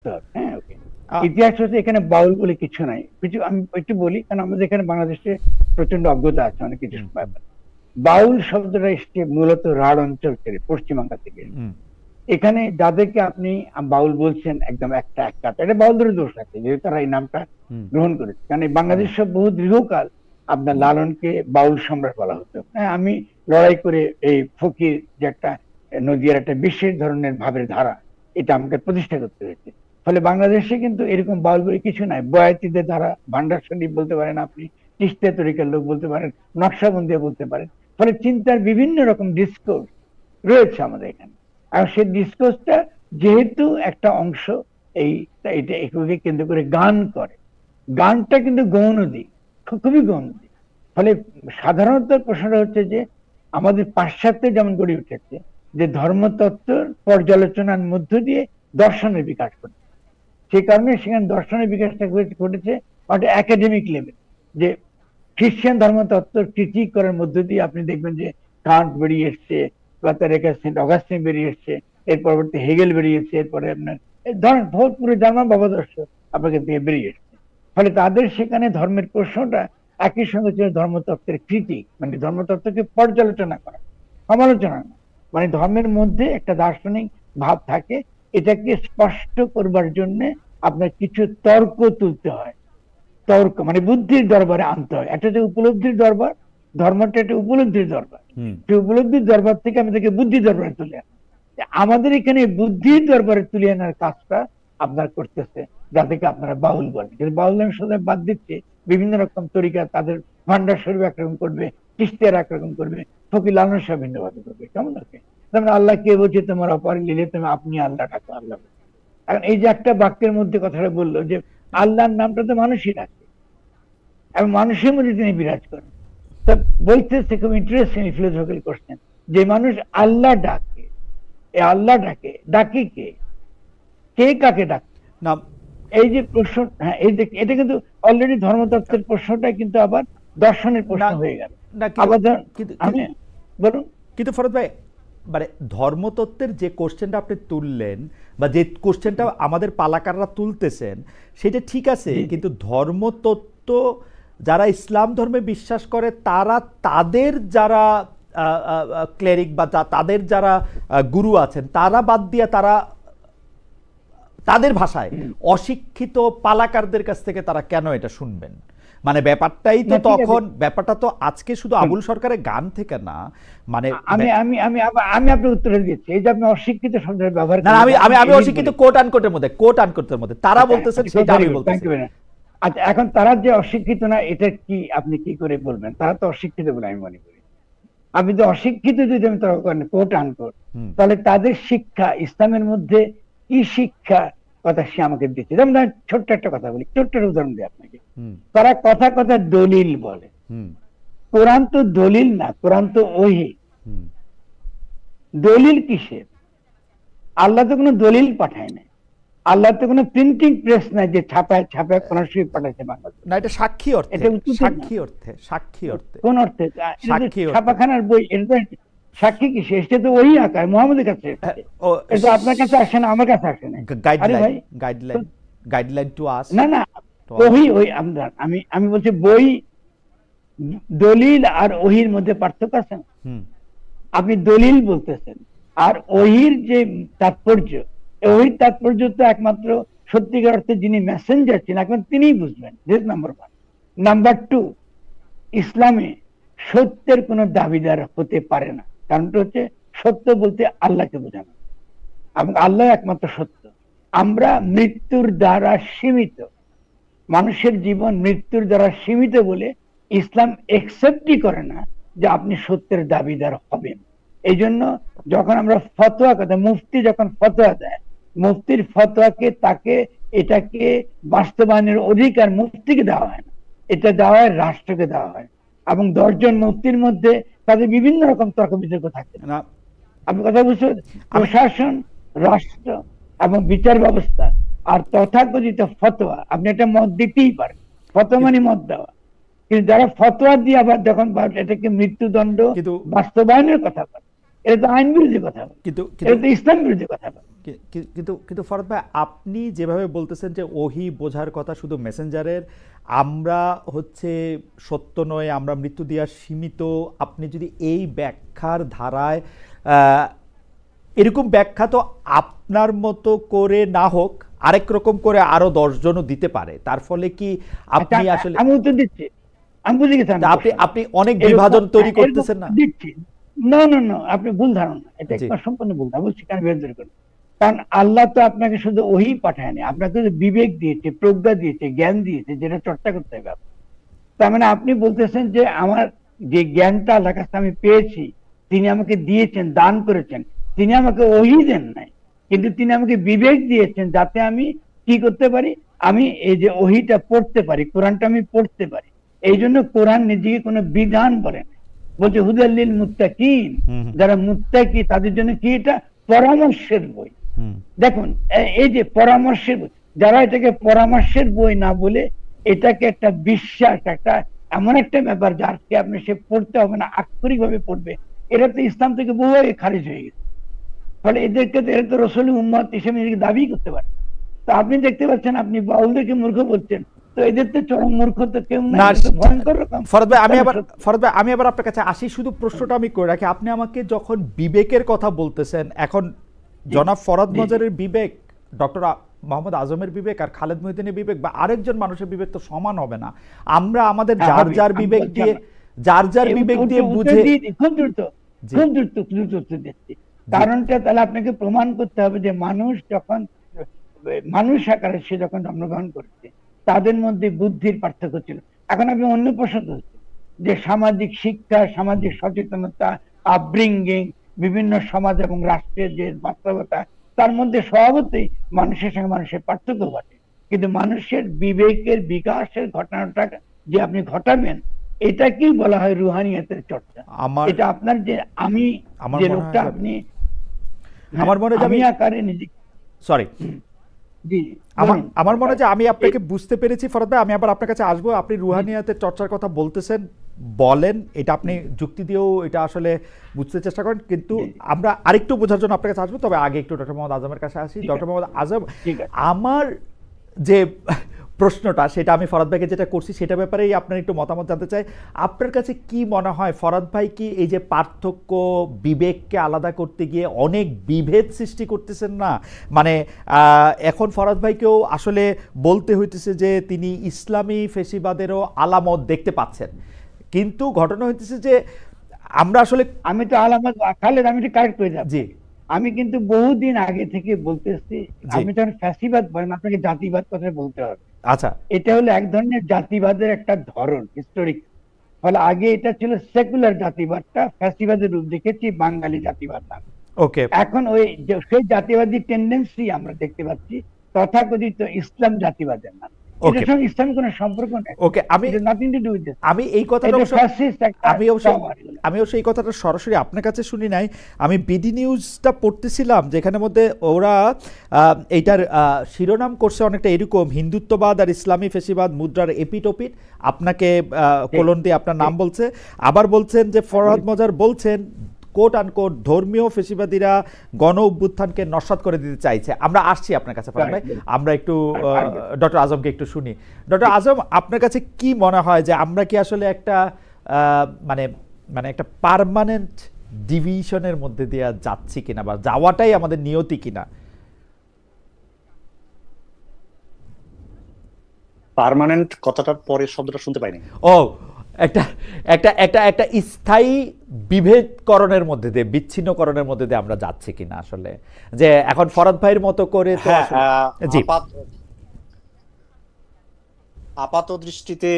হ্যাঁ, ওকে। আ- ইতিহাস হচ্ছে, এখানে বাউল বলে কিছু নাই। কিছু আমি একটু বলি, কারণ আমাদের এখানে বাংলাদেশে প্রচন্ড অজ্ঞতা আছে অনেক কিছু হুম, হুম, ব্যাপারে। বাউল শব্দটা এসছে মূলত রাঢ় অঞ্চল থেকে, পশ্চিমবাংলা থেকে। হুম, এখানে যাদেরকে আপনি বাউল বলছেন, একদম একটা এক কাজ, এটা বাউলদের দোষ আছে যেহেতু তারা এই নামটা হুম, গ্রহণ করেছে। কারণ এই হুম, বাংলাদেশ বহু দীর্ঘকাল আপনার লালনকে বাউল সম্রাট বলা হতো। হ্যাঁ, আমি লড়াই করে এই ফকির যে একটা নদীয়ার একটা বিশেষ ধরনের ভাবের ধারা, এটা আমাকে প্রতিষ্ঠা করতে হয়েছে। ফলে বাংলাদেশে কিন্তু এরকম বাউল বলে কিছু নাই। বয়াতিদের ধারা, ভান্ডার শরীফ বলতে পারেন আপনি, তিস্তা তরিকার লোক বলতে পারেন, নকশাবন্দিয়া বলতে পারেন। ফলে চিন্তার বিভিন্ন রকম ডিসকোর্স রয়েছে আমাদের এখানে। আর সেই ডিসকোর্সটা যেহেতু একটা অংশ এই, এটা এগুলোকে কেন্দ্র করে গান করে, গানটা কিন্তু গৌণ দিক, খুবই গৌণ দিক। ফলে সাধারণত প্রশ্নটা হচ্ছে যে আমাদের পাশ্চাত্যে যেমন গড়ে উঠেছে যে ধর্মতত্ত্বের পর্যালোচনার মধ্য দিয়ে দর্শনের বিকাশ ঘটে, সেই কারণে সেখানে দর্শনের বিকাশটা ঘটেছে একটা একাডেমিক লেভেল। যে খ্রিস্টান ধর্মতত্ত্ব ক্রিটিক করার মধ্য দিয়ে আপনি দেখবেন যে কান্ট বেরিয়ে এসছে, বা তার একা সেন্ট অগাস্টিন বেরিয়ে এসছে, এর পরবর্তী হেগেল বেরিয়েছে, এরপরে আপনার ধরেন পুরো জার্মান ভাবাদর্শ আপনাকে থেকে বেরিয়ে এসছে। ফলে তাদের সেখানে ধর্মের প্রশ্নটা একই সঙ্গে ছিল ধর্মতত্ত্বের ক্রিটিক, মানে ধর্মতত্ত্বকে পর্যালোচনা করা, সমালোচনা না। মানে ধর্মের মধ্যে একটা দার্শনিক ভাব থাকে, এটাকে স্পষ্ট করবার জন্য আপনার কিছু তর্ক তুলতে হয়। তর্ক মানে বুদ্ধির দরবারে আনতে হয়। একটা যে উপলব্ধির দরবার, ধর্মটা একটা উপলব্ধির দরবার। হুম। সেই উপলব্ধির দরবার থেকে আমি তাকে বুদ্ধি দরবারে তুলে আনি। আমাদের এখানে বুদ্ধির দরবারে তুলে আনার কাজটা আপনার করতেছে, যাদেরকে আপনারা বাউল বলেন। কিন্তু বাউল নামে সোজা বাদ দিচ্ছে বিভিন্ন রকম তরিকা, তাদের ভান্ডার শরীফ একরকম করবে, চিস্তিয়ার একরকম করবে, ফকির লালন শাহ ভিন্নভাবে করবে। কেমন আছে? যেমন আল্লাহ কে বলছে তোমার অপার লিলে তুমি আপনি আল্লাহ ডাকো আল্লাহ। এখন এই যে একটা বাক্যের মধ্যে কথাটা বললো যে আল্লাহর নামটা তো মানুষই ডাকে এবং মানুষের মধ্যে তিনি বিরাজ করেন। তা বলতেছে, খুব ইন্টারেস্টিং ফিলোসফিক্যাল কোশ্চেন, যে মানুষ আল্লাহ ডাকে, এ আল্লাহ ডাকে, ডাকে কে, কে কাকে ডাকে? না এই যে প্রশ্ন, হ্যাঁ, এই যে এটা কিন্তু অলরেডি ধর্মতত্ত্বের প্রশ্নটা কিন্তু আবার দর্শনের না প্রশ্ন হয়ে গেল। না কিন্তু আবার ধরুন, কিন্তু আমি বলুন। কিন্তু ফরদ ভাই, মানে ধর্মতত্ত্বের যে কোশ্চেনটা আপনি তুললেন বা যে কোশ্চেনটা আমাদের পালাকাররা তুলতেছেন, সেটা ঠিক আছে, জি, জি। কিন্তু ধর্মতত্ত্ব যারা ইসলাম ধর্মে বিশ্বাস করে তারা তাদের যারা ক্লেরিক বা তাদের যারা গুরু আছেন তারা বাদ দিয়ে তারা তাদের ভাষায় অশিক্ষিত পালাকারদের কাছ থেকে তারা কেন এটা শুনবেন? মানে ব্যাপারটাই তো না, ঠিক আছে। তখন ব্যাপারটা তো আজকে শুধু আবুল সরকারের গান থেকে না, মানে আমি আমি আমি আমি আপনার উত্তরে দিচ্ছি। এই যে আপনি অশিক্ষিত শব্দের ব্যবহার না করেন, আমি আমি আমি আমি এই অশিক্ষিত বলি। কোট আনকোটের মধ্যে, কোট আনকোটের মধ্যে তারা আচ্ছা, বলতেছেন আচ্ছা, সেটা ভেরি আমি গুড, থ্যাংক বলতেছি। ইউ। আচ্ছা, এখন তারা যে অশিক্ষিত না, এটা কি আপনি কি করে বলবেন? তারা তো অশিক্ষিত বলে আমি মনে করি। আপনি তো অশিক্ষিত যদি আমি তর্ক করেন, কোট আনকোট, হুম, তাহলে তাদের শিক্ষা ইসলামের মধ্যে কি শিক্ষা কথা সে আমাকে দিচ্ছে। যেমন ধরেন, ছোট্ট একটা কথা বলি, ছোট্ট একটা উদাহরণ দিই আপনাকে। হুম, তারা কথা কথা দলিল বলে। হুম, কোরআন তো দলিল না, কোরআন তো ওহী। হুম। দলিল কিসের? আল্লাহ তো কোনো দলিল পাঠায় না। আল্লাহ তো কোনো প্রিন্টিং প্রেস নাই যে ছাপায় ছাপায় কোরআন শরীফ পাঠাইছে বাংলাদেশ। না এটা সাক্ষী অর্থে, এটা উচিত না। সাক্ষী অর্থে, সাক্ষী অর্থে, কোন অর্থে? এটা তো সাক্ষী অর্থে। ছাপাখানার বই, এটা তো সাক্ষী কি? এটা তো ওই আকার মোহাম্মদের কাছে হ্যাঁ, এসেছে। ও এটা তো আপনার কাছে আসে না, আমার কাছে আসে না। আরে গাইডলাইন, ভাই, গাইডলাইন, গাইডলাইন টু আস, না না, টু আস। ওহি ওই আমরা, আমি বলছি বই, দলিল আর ওহির মধ্যে পার্থক্য আছে না? হুম, আপনি দলিল বলতেছেন, আর ওহির যে তাৎপর্য, ওহির তাৎপর্য তো একমাত্র সত্যিকার অর্থে যিনি মেসেঞ্জার ছিলেন একমাত্র তিনিই বুঝবেন। This number one. Number two, ইসলামে সত্যের কোনো দাবিদার হতে পারে না। কারণটা হচ্ছে সত্য বলতে আল্লাহকে বোঝানো, এবং আল্লাহ একমাত্র সত্য। আমরা মৃত্যুর দ্বারা সীমিত, মানুষের জীবন মৃত্যুর দ্বারা সীমিত বলে ইসলাম একসেপ্টই করে না যে আপনি সত্যের দাবিদার হবেন। এই জন্য যখন আমরা ফতোয়া কথা, মুফতি যখন ফতোয়া দেয়, মুফতির ফতোয়াকে তাকে এটাকে বাস্তবায়নের অধিকার মুফতিকে দেওয়া হয় না, এটা দেওয়া হয় রাষ্ট্রকে দেওয়া হয়। এবং 10 জন মুফতির মধ্যে তাদের বিভিন্ন রকম তর্ক বিতর্ক থাকে। না আপনি কথা বুঝতে, আমি প্রশাসন, রাষ্ট্র এবং বিচার ব্যবস্থা আর তথাকথিত ফতোয়া, আপনি একটা মত দিতেই পারেন, ফতোয়া মানে মত দেওয়া। কিন্তু যারা ফতোয়া দিয়ে আবার যখন এটাকে মৃত্যুদণ্ড কিন্তু বাস্তবায়নের কথা বলে, এটা তো আইন বিরোধী কথা বলে, কিন্তু এটা কিন্তু তো ইসলাম বিরোধী কথা বলে। কিন্তু কিন্তু ফরহাদ ভাই, আপনি যেভাবে বলতেছেন যে ওহি বোঝার কথা শুধু মেসেঞ্জারের, আমরা হচ্ছে সত্য নয়, আমরা মৃত্যু দেওয়ার সীমিত, আপনি যদি এই ব্যাখ্যার ধারায় এরকম ব্যাখ্যা তো আপনার মতো করে না হোক আরেক রকম করে আরো 10 জনও দিতে পারে, তার ফলে কি আপনি আসলে আমি উত্তর দিচ্ছি, আমি বুঝে গেছি আপনি আপনি অনেক বিভাজন তৈরি করতেছেন না? দিচ্ছি। না না না, আপনি ভুল ধারণা, এটা সম্পূর্ণ ভুল ধারণা। বলছি কেন বিভাজন করেন, কারণ আল্লাহ তো আপনাকে শুধু ওহি পাঠায়নি, আপনাকে বিবেক দিয়েছে, প্রজ্ঞা দিয়েছে, জ্ঞান দিয়েছে, যেটা চর্চা করতে হবে। তার মানে আপনি বলতেছেন যে আমার যে জ্ঞানটা আল্লাহর কাছে আমি পেয়েছি, তিনি আমাকে দিয়েছেন, দান করেছেন, তিনি আমাকে ওহি দেন নাই, কিন্তু তিনি আমাকে বিবেক দিয়েছেন যাতে আমি কি করতে পারি, আমি এই যে ওহিটা পড়তে পারি, কোরআনটা আমি পড়তে পারি। এই জন্য কোরআন নিজেকে কোনো বিধান বলে না, বলছে হুদাল্লিল মুত্তাকিন, যারা মুত্তাকি তাদের জন্য কি, এটা পরামর্শের বই। দেখুন এই যে পরামর্শের বই, যারা এটাকে পরামর্শের বই না বলে এটাকে একটা বিশ্বাস, একটা এমন একটা ব্যাপার যারকে আপনি সে পড়তে হবে না, আক্ষরিক ভাবে পড়বে, এটা তো ইসলাম থেকে বহু আগে খারিজ হয়ে গেছে। ফলে এদেরকে এরা তো রসুল উম্মত হিসেবে নিজেকে দাবি করতে পারে। তো আপনি দেখতে পাচ্ছেন আপনি বাউলদেরকে মূর্খ বলছেন, তো এদের তো চরম মূর্খ তো কেউ না, ভয়ঙ্কর রকম। ফরহাদ ভাই আমি আবার আপনার কাছে আসি, শুধু প্রশ্নটা আমি করে রাখি, আপনি আমাকে যখন বিবেকের কথা বলতেছেন, এখন জনাব ফরহাদ মজারের বিবেক, ডক্টর মোহাম্মদ আজমের বিবেক আর খালেদ মহিউদ্দিনের বিবেক বা আরেকজন মানুষের বিবেক তো সমান হবে না। আমরা আমাদের যার যার বিবেক দিয়ে বুঝে, খুব দ্রুত উত্তর দিচ্ছি। কারণটা তাহলে আপনাকে প্রমাণ করতে হবে যে মানুষ যখন মানুষ আকারে সে যখন জন্মগ্রহণ করেছে, তাদের মধ্যে বুদ্ধির পার্থক্য ছিল। এখন আপনি অন্য প্রশ্ন করছেন যে সামাজিক শিক্ষা, সামাজিক সচেতনতা, আপব্রিঙ্গিং, বিভিন্ন সমাজ এবং রাষ্ট্রের যে বাস্তবতা, তার মধ্যে স্বভাবতই মানুষের সঙ্গে মানুষের পার্থক্য ঘটে। কিন্তু মানুষের বিবেকের বিকাশের ঘটনাটা যে আপনি ঘটাবেন, এটাকেই বলা হয় রুহানিয়াতের চর্চা। এটা আপনার যে আমি যে লোকটা আপনি আমার মনে হয় আমি আকারে নিজে সরি আমার মনে হয় যে আমি আপনাকে বুঝতে পেরেছি ফরহাদ ভাই। আমি আবার আপনার কাছে আসবো, আপনি রুহানিয়াতের চর্চার কথা বলতেছেন, বলেন, এটা আপনি যুক্তি দিয়েও এটা আসলে বুঝতে চেষ্টা করেন, কিন্তু আমরা আরেকটু বোঝার জন্য আপনার কাছে আসবো। তবে আগে একটু ডক্টর মোহাম্মদ আজমের কাছে আসি। ডক্টর মোহাম্মদ আজম, আমার যে প্রশ্নটা সেটা আমি ফরহাদ ভাইকে যেটা করছি সেটা ব্যাপারেই আপনার একটু মতামত জানতে চাই। আপনার কাছে কি মনে হয়, ফরহাদ ভাই কি এই যে পার্থক্য, বিবেককে আলাদা করতে গিয়ে অনেক বিভেদ সৃষ্টি করতেছেন না? মানে এখন ফরহাদ ভাইকেও আসলে বলতে হইতেছে যে তিনি ইসলামী ফেসিবাদেরও আলামত দেখতে পাচ্ছেন, কিন্তু ঘটনা হইতেছে যে আমরা আসলে আমি তো আলামত খালেদ, আমি একটু কারেক্ট হয়ে যাব। জি, আমি কিন্তু বহুদিন আগে থেকে বলতেছি, আমি যখন ফ্যাসিবাদ বলেন আপনাকে জাতিবাদ কথা বলতে হবে। আচ্ছা, এটা হলো এক ধরনের জাতিবাদের একটা ধরন, হিস্টোরিক। ফলে আগে এটা ছিল সেকুলার জাতিবাদটা, ফ্যাসিবাদের রূপ দেখেছি বাঙালি জাতিবাদ নাম। ওকে, এখন ওই সেই জাতিবাদী টেন্ডেন্সি আমরা দেখতে পাচ্ছি তথাকথিত ইসলাম জাতিবাদের নাম। এটার সঙ্গে ইসলামের কোনো সম্পর্ক নেই। ওকে, আমি এই কথাটা আমিও সেই কথাটা সরাসরি আপনার কাছে শুনি নাই। আমি বিডি নিউজটা পড়তেছিলাম, যেখানে মধ্যে ওরা এইটার শিরোনাম করছে অনেকটা এরকম, হিন্দুত্ববাদ আর ইসলামী ফেসিবাদ মুদ্রার এপিটোপিট, আপনাকে কোলন দিয়ে আপনার নাম বলছে। আবার বলছেন যে ফরহাদ মজার বলছেন কোট আনকোট ধর্মীয় ফেসিবাদীরা গণ অভ্যুত্থানকে নস্যাৎ করে দিতে চাইছে। আমরা আসছি আপনার কাছে ফরহাদ ভাই, আমরা একটু ডক্টর আজমকে একটু শুনি। ডক্টর আজম, আপনার কাছে কি মনে হয় যে আমরা কি আসলে একটা মানে মানে একটা পার্মানেন্ট ডিভিশনের মধ্যে দিয়ে যাচ্ছি কিনা, বা যাওয়াটাই আমাদের নিয়তি কিনা? পার্মানেন্ট কথাটার পরে শব্দটা শুনতে পাইনি। ও, একটা একটা একটা একটা স্থায়ী বিভেদকরণের মধ্যে দিয়ে, বিচ্ছিন্নকরণের মধ্যে দিয়ে আমরা যাচ্ছি কিনা আসলে, যে এখন ফরহাদ ভাইয়ের মতো করে তো আপাত দৃষ্টিতে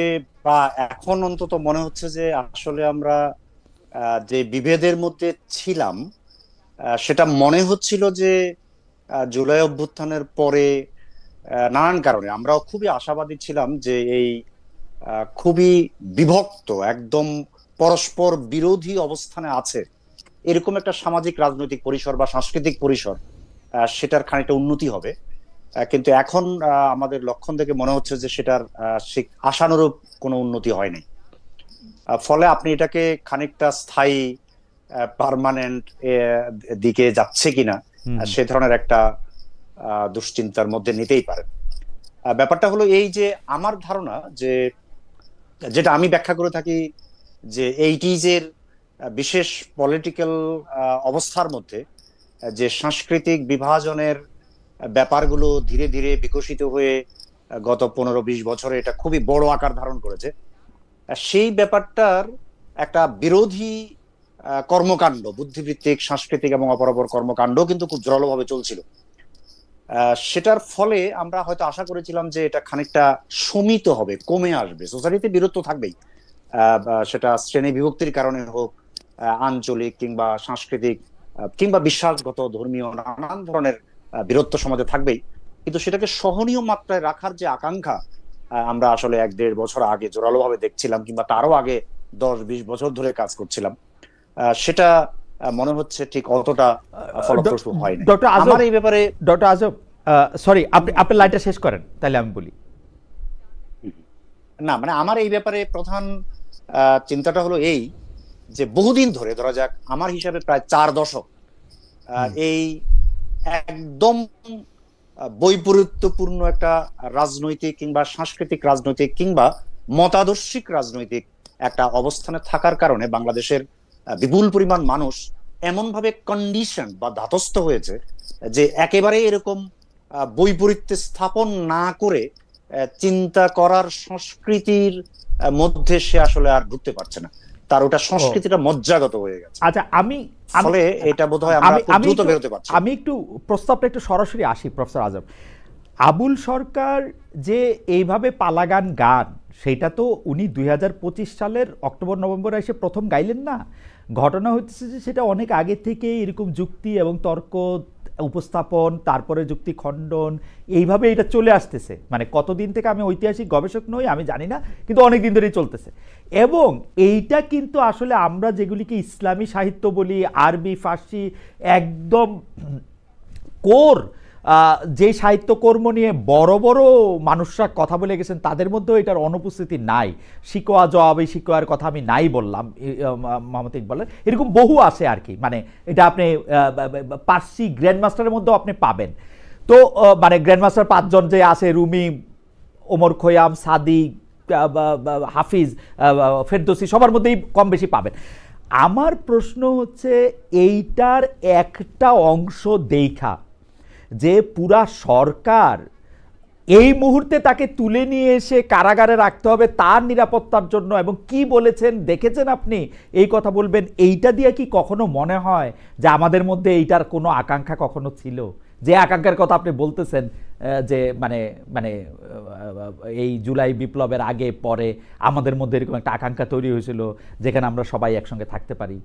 বা এখন অন্তত মনে হচ্ছে যে আসলে আমরা যে বিভেদের মধ্যে ছিলাম সেটা মনে হচ্ছিল যে জুলাই অভ্যুত্থানের পরে নানান কারণে আমরাও খুবই আশাবাদী ছিলাম যে এই খুবই বিভক্ত, একদম পরস্পর বিরোধী অবস্থানে আছে এরকম একটা সামাজিক রাজনৈতিক পরিসর বা সাংস্কৃতিক পরিসর, সেটার খানিকটা উন্নতি হবে। কিন্তু এখন আমাদের লক্ষণ থেকে মনে হচ্ছে যে সেটার আশানুরূপ কোনো উন্নতি হয়নি। ফলে আপনি এটাকে খানিকটা স্থায়ী পার্মানেন্ট দিকে যাচ্ছে কিনা সে ধরনের একটা দুশ্চিন্তার মধ্যে নিতেই পারেন। ব্যাপারটা হলো এই যে আমার ধারণা যে, যেটা আমি ব্যাখ্যা করে থাকি, যে 80s বিশেষ পলিটিক্যাল অবস্থার মধ্যে যে সাংস্কৃতিক বিভাজনের ব্যাপারগুলো ধীরে ধীরে বিকশিত হয়ে গত 15-20 বছরে এটা খুবই বড় আকার ধারণ করেছে, সেই ব্যাপারটার একটা বিরোধী কর্মকাণ্ড, বুদ্ধিবৃত্তিক, সাংস্কৃতিক এবং অপরাপর কর্মকাণ্ড কিন্তু খুব জোরালোভাবে চলছিল। সেটার ফলে আমরা হয়তো আশা করেছিলাম যে এটা খানিকটা শমিত হবে, কমে আসবে। সোসাইটিতে বিরোধ তো থাকবেই, সেটা শ্রেণী বিভক্তির কারণে হোক, আঞ্চলিক কিংবা সাংস্কৃতিক কিংবা বিশ্বাসগত, ধর্মীয়, নানান ধরনের বিরোধ সমাজে থাকবেই। কিন্তু সেটাকে সহনীয় মাত্রায় রাখার যে আকাঙ্ক্ষা আমরা আসলে 1-1.5 বছর আগে জোরালোভাবে দেখছিলাম, কিংবা তারও আগে 10-20 বছর ধরে কাজ করছিলাম, সেটা মনে হচ্ছে ঠিক অতটা ফলপ্রসূ হয়নি। আমার এই ব্যাপারে ডক্টর আজম, সরি, আপনি লাইনটা শেষ করেন তাহলে আমি বলি। না, মানে আমার এই ব্যাপারে প্রধান চিন্তাটা হলো এই যে, বহুদিন ধরে, ধরা যাক আমার হিসাবে প্রায় 4 দশক, এই একদম বৈপরীত্যপূর্ণ একটা রাজনৈতিক কিংবা সাংস্কৃতিক রাজনৈতিক কিংবা মতাদর্শিক রাজনৈতিক একটা অবস্থানে থাকার কারণে বাংলাদেশের বিপুল পরিমাণ মানুষ এমনভাবে কন্ডিশন বা ধাতস্থ হয়েছে যে একেবারে এরকম বৈপরীত্যে স্থাপন না করে চিন্তা করার সংস্কৃতির মধ্যে সে আসলে আর ঢুকতে পারছে না, তার ওটা সংস্কৃতিটা মজ্জাগত হয়ে গেছে। আচ্ছা, ফলে এটা বোধহয় আমরা খুব দ্রুত বেরোতে পারছি। আমি একটু প্রস্তাবটা একটু সরাসরি আসি। প্রফেসর আজম, আবুল সরকার যে এইভাবে পালাগান গান, সেটা তো উনি 2025 সালের অক্টোবর নভেম্বরে এসে প্রথম গাইলেন না। ঘটনা হচ্ছে যে সেটা অনেক আগে থেকে এরকম যুক্তি এবং তর্ক উপস্থাপন, তারপরে যুক্তি খণ্ডন, এইভাবে এটা চলে আসতেছে। মানে কতদিন থেকে, আমি ঐতিহাসিক গবেষক নই, আমি জানি না, কিন্তু অনেক দিন ধরেই চলতেছে। এবং এইটা কিন্তু আসলে আমরা যেগুলিকে ইসলামী সাহিত্য বলি, আরবি, ফার্সি, একদম কোর যে সাহিত্যকর্ম নিয়ে বড় বড় মানুষরা কথা বলে গেছেন, তাদের মধ্যেও এটার অনুপস্থিতি নাই। শিকোয়া জবাব, এই শিকোয়ার কথা আমি নাই বললাম, মোহাম্মদ ইকবালের এরকম বহু আছে আর কি। মানে এটা আপনি পার্সি গ্র্যান্ড মাস্টারের মধ্যেও আপনি পাবেন। তো মানে গ্র্যান্ড মাস্টার 5 জন যে আছে, রুমি, ওমর খৈয়াম, সাদি, হাফিজ, ফেরদৌসি, সবার মধ্যেই কম বেশি পাবেন। আমার প্রশ্ন হচ্ছে, এইটার একটা অংশ দেখা যে পুরা সরকার এই মুহূর্তে তাকে তুলে নিয়ে এসে কারাগারে রাখতে হবে তার নিরাপত্তার জন্য, এবং কি বলেছেন দেখেছেন আপনি, এই কথা বলবেন, এইটা দিয়ে কি কখনো মনে হয় যে আমাদের মধ্যে এইটার কোনো আকাঙ্ক্ষা কখনো ছিল? যে আকাঙ্ক্ষার কথা আপনি বলতেছেন, যে মানে মানে এই জুলাই বিপ্লবের আগে পরে আমাদের মধ্যে এরকম একটা আকাঙ্ক্ষা তৈরি হয়েছিল যেখানে আমরা সবাই একসঙ্গে থাকতে পারি।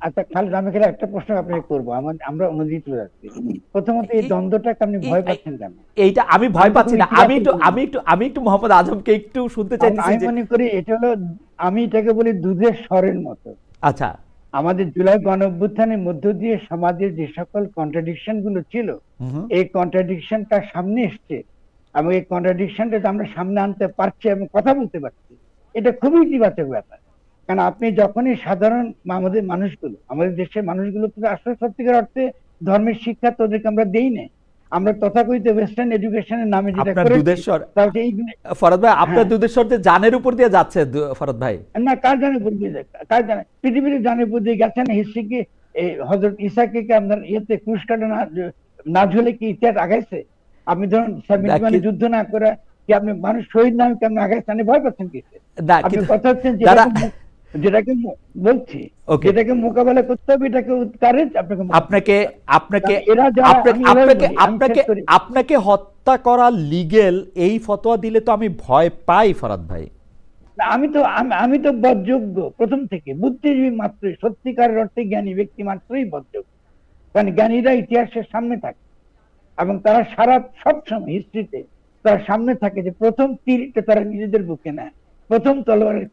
আচ্ছা, খালিদ, আমি একটা প্রশ্ন আপনাকে করবো। আমরা অনুদিত যাচ্ছি। প্রথমত, এই দ্বন্দ্বটাকে আপনি ভয় পাচ্ছেন কেন? এইটা আমি ভয় পাচ্ছি না, আমি একটু মোহাম্মদ আজমকে একটু শুনতে চাইছি। আমি মনে করি এটা হলো, আমি এটাকে বলি দুধের স্বরের মতো। আচ্ছা, আমাদের জুলাই গণঅভ্যুত্থানের মধ্য দিয়ে সমাজের যে সকল কন্ট্রাডিকশন গুলো ছিল, এই কন্ট্রাডিকশনটা সামনে এসছে, এবং এই কন্ট্রাডিকশনটা আমরা সামনে আনতে পারছি এবং কথা বলতে পারছি, এটা খুবই ইতিবাচক ব্যাপার। কারণ আপনি যখনই সাধারণ আমাদের দেশের মানুষগুলো আসলে সত্যিকার অর্থে ধর্মের শিক্ষা তো ওদেরকে আমরা দেই না। আমরা তথাকথিত ওয়েস্টার্ন এডুকেশনের নামে যেটা করেছি, ফরহাদ ভাই, আপনার দুধেশ্বর যে জানের উপর দিয়ে যাচ্ছে, ফরহাদ ভাই, না, কার জানের উপর দিয়ে, কার জানে, পৃথিবীর জানের উপর দিয়ে গেছে না। হিস্ট্রিকে, হযরত ঈসাকে আপনার ইয়েতে ক্রুশ কাটা না ঝুলে কি ইতিহাস আগাইছে? আপনি ধরুন 71 যুদ্ধ না করে কি আপনি মানুষ শহীদ নামে কেমন আগাইছে? ভয় পাচ্ছেন কি? আপনি কথা হচ্ছেন যেটাকে বলছি, যেটাকে মোকাবেলা করতে হবে, এটাকে আপনাকে হত্যা করা লিগেল, এই ফতোয়া দিলে তো আমি ভয় পাই ফরহাদ ভাই। আমি তো বদযোগ্য প্রথম থেকে, বুদ্ধিজীবী মাত্রই, সত্যিকারের অর্থে জ্ঞানী ব্যক্তি মাত্রই বদযোগ্য। কারণ জ্ঞানীরা ইতিহাসের সামনে থাকে এবং তারা সবসময় হিস্ট্রিতে তার সামনে থাকে, যে প্রথম তীরটা তারা নিজেদের বুকে নেয়, প্রথম তলোয়ারের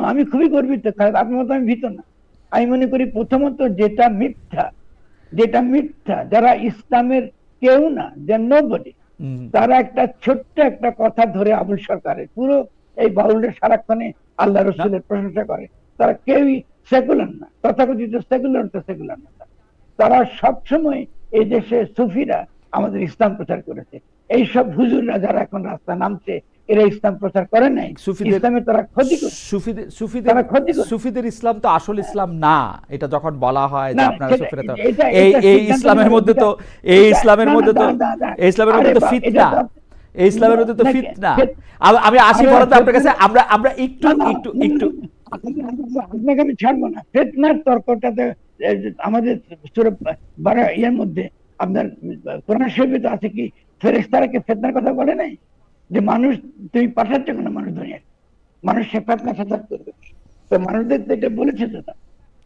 আমি খুবই গর্বিত। আপনার মতো আমি ভীত না। আমি মনে করি প্রথমত যেটা মিথ্যা, যারা ইসলামের কেউ না, যে নোবডি, তারা একটা ছোট্ট একটা কথা ধরে আবুল সরকারের পুরো এই বাউলের সারাক্ষণে আল্লাহ রসুলের প্রশংসা করে, তারা কেউই সেকুলার না, তথাকথিত সেকুলার তো সেকুলার না। তারা সবসময় এই দেশে সুফিরা আমাদের ইসলাম প্রচার করেছে। এইসব হুজুররা যারা এখন রাস্তা নামছে, এরা ইসলাম প্রচার করে নাই, ইসলামের তারা ক্ষতি করছে। সুফিদের ইসলাম তো আসল ইসলাম না, এটা যখন বলা হয় যে আপনারা সুফিরা, তো এই ইসলামের মধ্যে তো ফিতনা, এই ইসলামের মধ্যে তো ফিতনা। আমি আসি বলতে আপনার কাছে, আমরা একটু আপনাকে আমি ছাড়বো না। ফিতনার তর্কটাতে আমাদের ইয়ের মধ্যে আপনার কোরআন শরীফে তো আছে কি, ফেরেশতারা কি ফিতনার কথা বলে নাই? যে মানুষ তুমি পাঠাচ্ছ কেন মানুষ দুনিয়ায়, মানুষ সে ফিতনা ফাসাদ করবে, তো মানুষদের তো এটা বলেছে তো।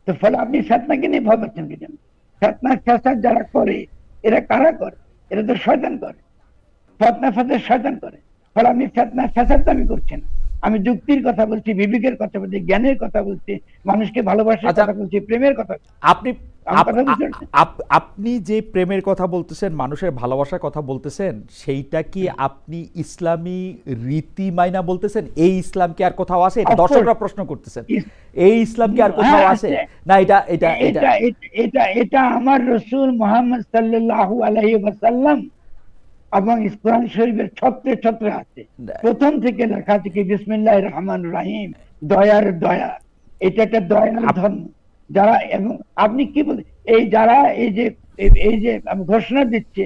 তো ফলে আপনি ফিতনাকে নিয়ে ভয় পাচ্ছেন কি জন্য? ফিতনা ফাসাদ যারা করে, এরা কারা করে? এরা তো শয়তান করে, ফিতনা ফাসাদ শয়তান করে। ফলে আপনি ফিতনা ফাসাদ আমি করছি না, আমি যুক্তির কথা বলছি, বিবেকের কথা বলছি, জ্ঞানের কথা বলছি, মানুষকে ভালোবাসার কথা বলছি, প্রেমের কথা। আপনি যে প্রেমের কথা বলতেছেন, মানুষের ভালোবাসার কথা বলতেছেন, সেইটা কি আপনি ইসলামী রীতি মাইনা বলতেছেন? এই ইসলাম কি আর কোথাও আছে? এটা দর্শকরা প্রশ্ন করতেছেন, এই ইসলাম কি আর কোথাও আছে? না, এটা আমার রাসূল মুহাম্মদ সাল্লাল্লাহু আলাইহি ওয়াসাল্লাম এবং কোরআন শরীফের ছত্রে ছত্রে আছে। প্রথম থেকে লেখা আছে কি বিসমিল্লাহির রহমানির রহিম, দয়ার দয়া। এটা একটা দয়ার ধর্ম। যারা, এবং আপনি কি বলেন, এই যারা এই যে ঘোষণা দিচ্ছে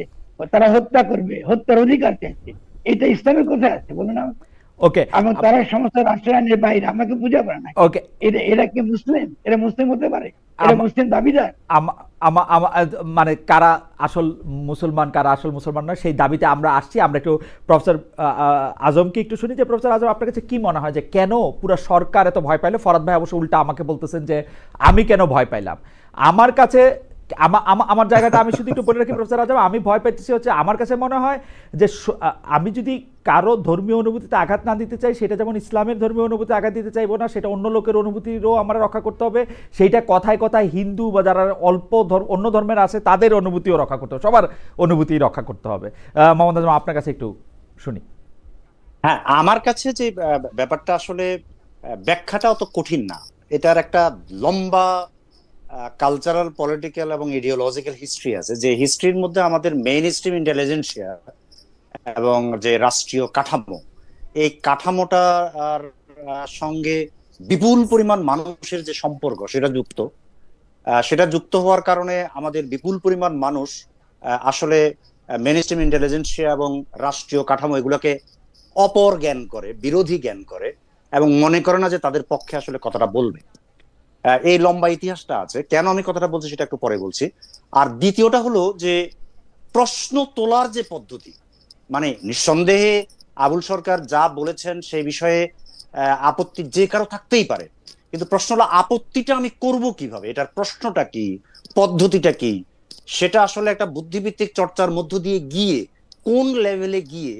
তারা হত্যা করবে, হত্যার অধিকার চাইছে, এটা ইসলামের কোথায় আছে বলুন আমাকে? ওকে, এবং তারা সমস্ত রাষ্ট্রায়নের বাইরে, আমাকে বুঝা পারে না। ওকে, এরা কি মুসলিম? এরা মুসলিম হতে পারে? এরা মুসলিম দাবিদার? মানে কারা আসল মুসলমান, কারা আসল মুসলমান নয়, সেই দাবিতে আমরা আসছি। আমরা একটু প্রফেসর আজমকে একটু শুনি যে প্রফেসর আজম, আপনার কাছে কি মনে হয় যে কেন পুরো সরকার এত ভয় পাইলো? ফরাদ ভাই অবশ্য উল্টা আমাকে বলতেছেন যে আমি কেন ভয় পাইলাম। আমার কাছে আমার জায়গাটা আমি শুধু একটু বলে রাখি প্রফেসর আজম, আমি ভয় পাইতেছি হচ্ছে, আমার কাছে মনে হয় যে আমি যদি কারো ধর্মীয় অনুভূতিতে আঘাত না দিতে চাই, সেটা যেমন ইসলামের ধর্মীয় অনুভূতি আঘাত দিতে চাইবো না, সেটা অন্য লোকের অনুভূতিরও আমরা রক্ষা করতে হবে। সেইটা কথায় কথায় হিন্দু বা যারা অল্প অন্য ধর্মের আছে তাদের অনুভূতিও রক্ষা করতে হবে, সবার অনুভূতি রক্ষা করতে হবে। মোহাম্মদ আজম, আপনার কাছে একটু শুনি। হ্যাঁ, আমার কাছে যে ব্যাপারটা আসলে ব্যাখ্যাটা অত কঠিন না। এটার একটা লম্বা কালচারাল, পলিটিক্যাল এবং ইডিওলজিক্যাল হিস্ট্রি আছে, যে হিস্ট্রির মধ্যে আমাদের মেইন স্ট্রিম ইন্টেলিজেন্সিয়া এবং যে রাষ্ট্রীয় কাঠামো, এই কাঠামোটার সঙ্গে বিপুল পরিমাণ মানুষের যে সম্পর্ক সেটা যুক্ত হওয়ার কারণে আমাদের বিপুল পরিমাণ মানুষ আসলে মেইন স্ট্রিম ইন্টেলিজেন্সিয়া এবং রাষ্ট্রীয় কাঠামো এগুলোকে অপর জ্ঞান করে, বিরোধী জ্ঞান করে, এবং মনে করে না যে তাদের পক্ষে আসলে কথাটা বলবে। এই লম্বা ইতিহাসটা আছে। কেন আমি কথাটা বলছি সেটা একটু পরে বলছি। আর দ্বিতীয়টা হলো যে প্রশ্ন তোলার যে পদ্ধতি, মানে নিঃসন্দেহে আবুল সরকার যা বলেছেন সেই বিষয়ে আপত্তি যে কারো থাকতেই পারে, কিন্তু প্রশ্ন হলো আপত্তিটা আমি করব কিভাবে, এটার প্রশ্নটা কি, পদ্ধতিটা কি, সেটা আসলে একটা বুদ্ধিভিত্তিক চর্চার মধ্য দিয়ে গিয়ে কোন লেভেলে গিয়ে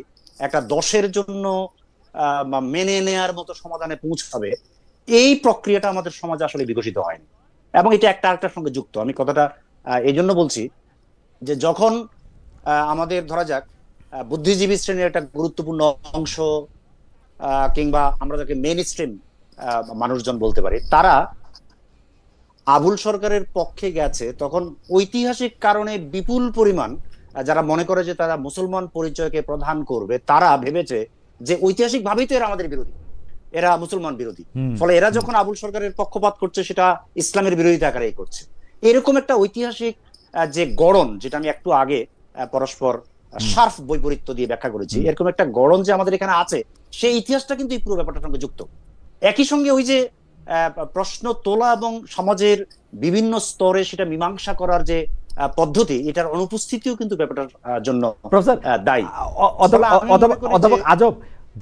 একটা 10-এর জন্য মেনে নেয়ার মতো সমাধানে পৌঁছাবে, এই প্রক্রিয়াটা আমাদের সমাজে আসলে বিকশিত হয়নি। এবং এটা একটা আরেকটার সঙ্গে যুক্ত। আমি কথাটা এই জন্য বলছি যে যখন আমাদের ধরা যাক বুদ্ধিজীবী শ্রেণীর একটা গুরুত্বপূর্ণ অংশ, কিংবা আমরা যাকে মেইন স্ট্রিম মানুষজন বলতে পারি, তারা আবুল সরকারের পক্ষে গেছে, তখন ঐতিহাসিক কারণে বিপুল পরিমাণ যারা মনে করে যে তারা মুসলমান পরিচয়কে প্রধান করবে, তারা ভেবেছে যে ঐতিহাসিক ভাবেই তো এরা আমাদের বিরোধী, এরা মুসলমান বিরোধী, ফলে এরা যখন আবুল সরকারের পক্ষপাত করছে সেটা ইসলামের বিরোধিতা আকারেই করছে। এরকম একটা ঐতিহাসিক যে গড়ন, যেটা আমি একটু আগে পরস্পর শার্প বৈপরীত্য দিয়ে ব্যাখ্যা করেছি, এরকম একটা গড়ন যে আমাদের এখানে আছে, সেই ইতিহাসটা কিন্তু এই পুরো ব্যাপারটার সঙ্গে যুক্ত। একই সঙ্গে ওই যে প্রশ্ন তোলা এবং সমাজের বিভিন্ন স্তরে সেটা মীমাংসা করার যে পদ্ধতি, এটার অনুপস্থিতিও কিন্তু ব্যাপারটার জন্য দায়ী। অধ্যাপক আজব,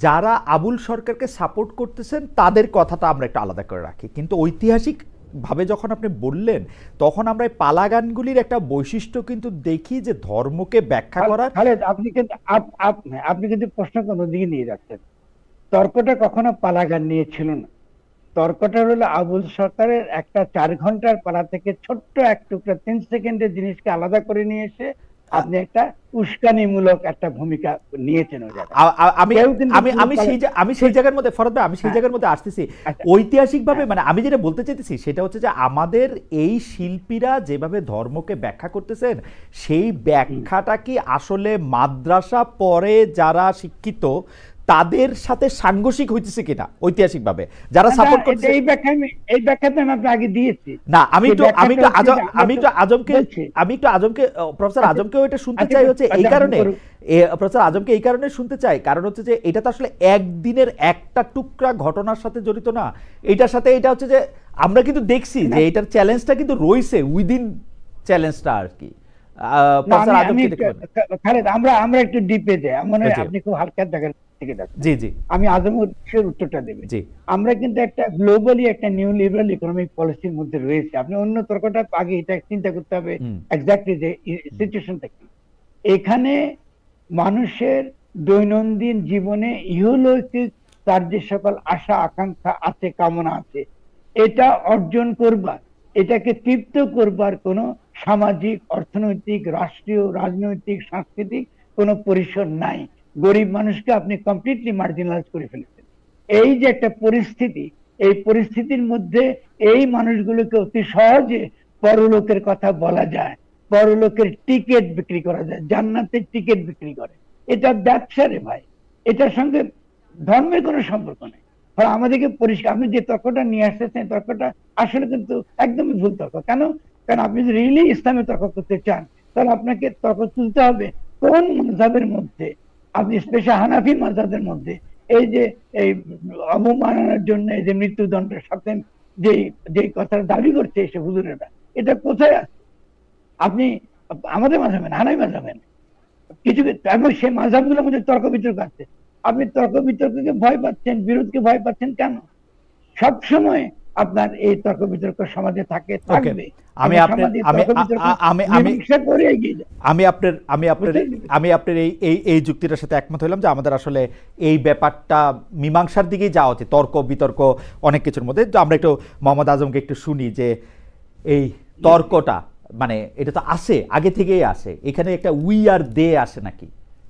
যারা আবুল সরকারকে সাপোর্ট করতেছেন তাদের কথাটা আমরা একটু আলাদা করে রাখি, কিন্তু ঐতিহাসিক ভাবে যখন আপনি বললেন, তখন আমরা এই পালাগানগুলির একটা বৈশিষ্ট্য কিন্তু দেখি যে ধর্মকে ব্যাখ্যা করার। আপনি কিন্তু প্রশ্ন কোনো দিকে নিয়ে যাচ্ছেন। তর্কটা কখনো পালাগান নিয়ে ছিল না। তর্কটা হলো আবুল সরকারের একটা 4 ঘন্টার পালা থেকে ছোট্ট এক টুকরা 3 সেকেন্ডের জিনিসকে আলাদা করে নিয়ে এসে আপনি একটা উস্কানিমূলক একটা ভূমিকা নিয়েছেন ওই জায়গায়। আমি আমি সেই জায়গার মধ্যে ফরহাদ ভাই, আমি সেই জায়গার মধ্যে আসতেছি। ঐতিহাসিকভাবে মানে আমি যেটা বলতে চাইতেছি সেটা হচ্ছে যে আমাদের এই শিল্পীরা যেভাবে ধর্মকে ব্যাখ্যা করতেছেন, সেই ব্যাখ্যাটা কি আসলে মাদ্রাসা পড়ে যারা শিক্ষিত তাদের সাথে সাংঘর্ষিক হইতেছে কিনা ঐতিহাসিকভাবে যারা সাপোর্ট করছে? এই ব্যাখ্যাটা আমি আপনাকে আগে দিয়েছি। না, আমি একটু আজমকে প্রফেসর আজমকেও এটা শুনতে চাই, হচ্ছে এই কারণে প্রফেসর আজমকে এই কারণে শুনতে চাই, কারণ হচ্ছে যে এটা তো আসলে একদিনের একটা টুকরা ঘটনার সাথে জড়িত না, এটার সাথে এটা হচ্ছে যে আমরা কিন্তু দেখছি যে এটার চ্যালেঞ্জটা কিন্তু রয়েছে উইদিন চ্যালেঞ্জটা আর কি। আমরা একটু ডিপে যাই, মনে হয় আপনি খুব হালকা জায়গার থেকে দেখেন। জি জি, আমি আজমের উত্তরটা দেবেন। আমরা কিন্তু একটা গ্লোবালি একটা নিউ লিবারাল ইকোনমিক পলিসির মধ্যে রয়েছে। আপনি অন্য তর্কটা আগে এটা চিন্তা করতে হবে এক্স্যাক্টলি যে সিচুয়েশনটা কি। এখানে মানুষের দৈনন্দিন জীবনে ইহলৌকিক তার যে সকল আশা আকাঙ্ক্ষা আছে, কামনা আছে, এটা অর্জন করবার, এটাকে তৃপ্ত করবার কোনো সামাজিক, অর্থনৈতিক, রাষ্ট্রীয়, রাজনৈতিক, সাংস্কৃতিক কোনো পরিসর নাই। গরিব মানুষকে আপনি কমপ্লিটলি মার্জিনালাইজ করে ফেলেছেন। এই যে একটা পরিস্থিতি, এই পরিস্থিতির মধ্যে এই মানুষগুলোকে অতি সহজে পরলোকের কথা বলা যায়, পরলোকের টিকিট বিক্রি করা যায়, জান্নাতের টিকিট বিক্রি করে। এটা ব্যবসা রে ভাই, এটার সঙ্গে ধর্মের কোনো সম্পর্ক নেই। আমাদেরকে পরিষ্কার, আপনি যে তর্কটা নিয়ে আসতেছেন তর্কটা আসলে কিন্তু একদমই ভুল তর্ক। কেন? কারণ আপনি যদি রিয়েলি ইসলামে তর্ক করতে চান তাহলে আপনাকে তর্ক তুলতে হবে কোন মাযহাবের মধ্যে, আপনি স্পেশাল হানাফি মাযহাবের মধ্যে এই যে এই অবমাননার জন্য এই যে মৃত্যুদণ্ডের সাথে যে কথাটা দাবি করছে এসে হুজুরেরা, এটা কোথায় আছে? আপনি আমাদের মাযহাবে না, হানাফি মাযহাবে না কিছু, এবং সেই মাযহাবগুলোর মধ্যে তর্ক বিতর্ক আছে। আপনি তর্ক বিতর্ককে ভয় পাচ্ছেন, বিরোধকে ভয় পাচ্ছেন কেন? সবসময় আপনার এই তর্ক বিতর্ক সমাজে থাকবে। আমি আপনার এই যুক্তিটার সাথে একমত হইলাম যে আমাদের আসলে এই ব্যাপারটা মীমাংসার দিকেই যাওয়া উচিত, তর্ক বিতর্ক অনেক কিছুর মধ্যে। আমরা একটু মোহাম্মদ আজমকে একটু শুনি যে এই তর্কটা মানে এটা তো আসে, আগে থেকেই আসে, এখানে একটা উই আর দে আসে নাকি,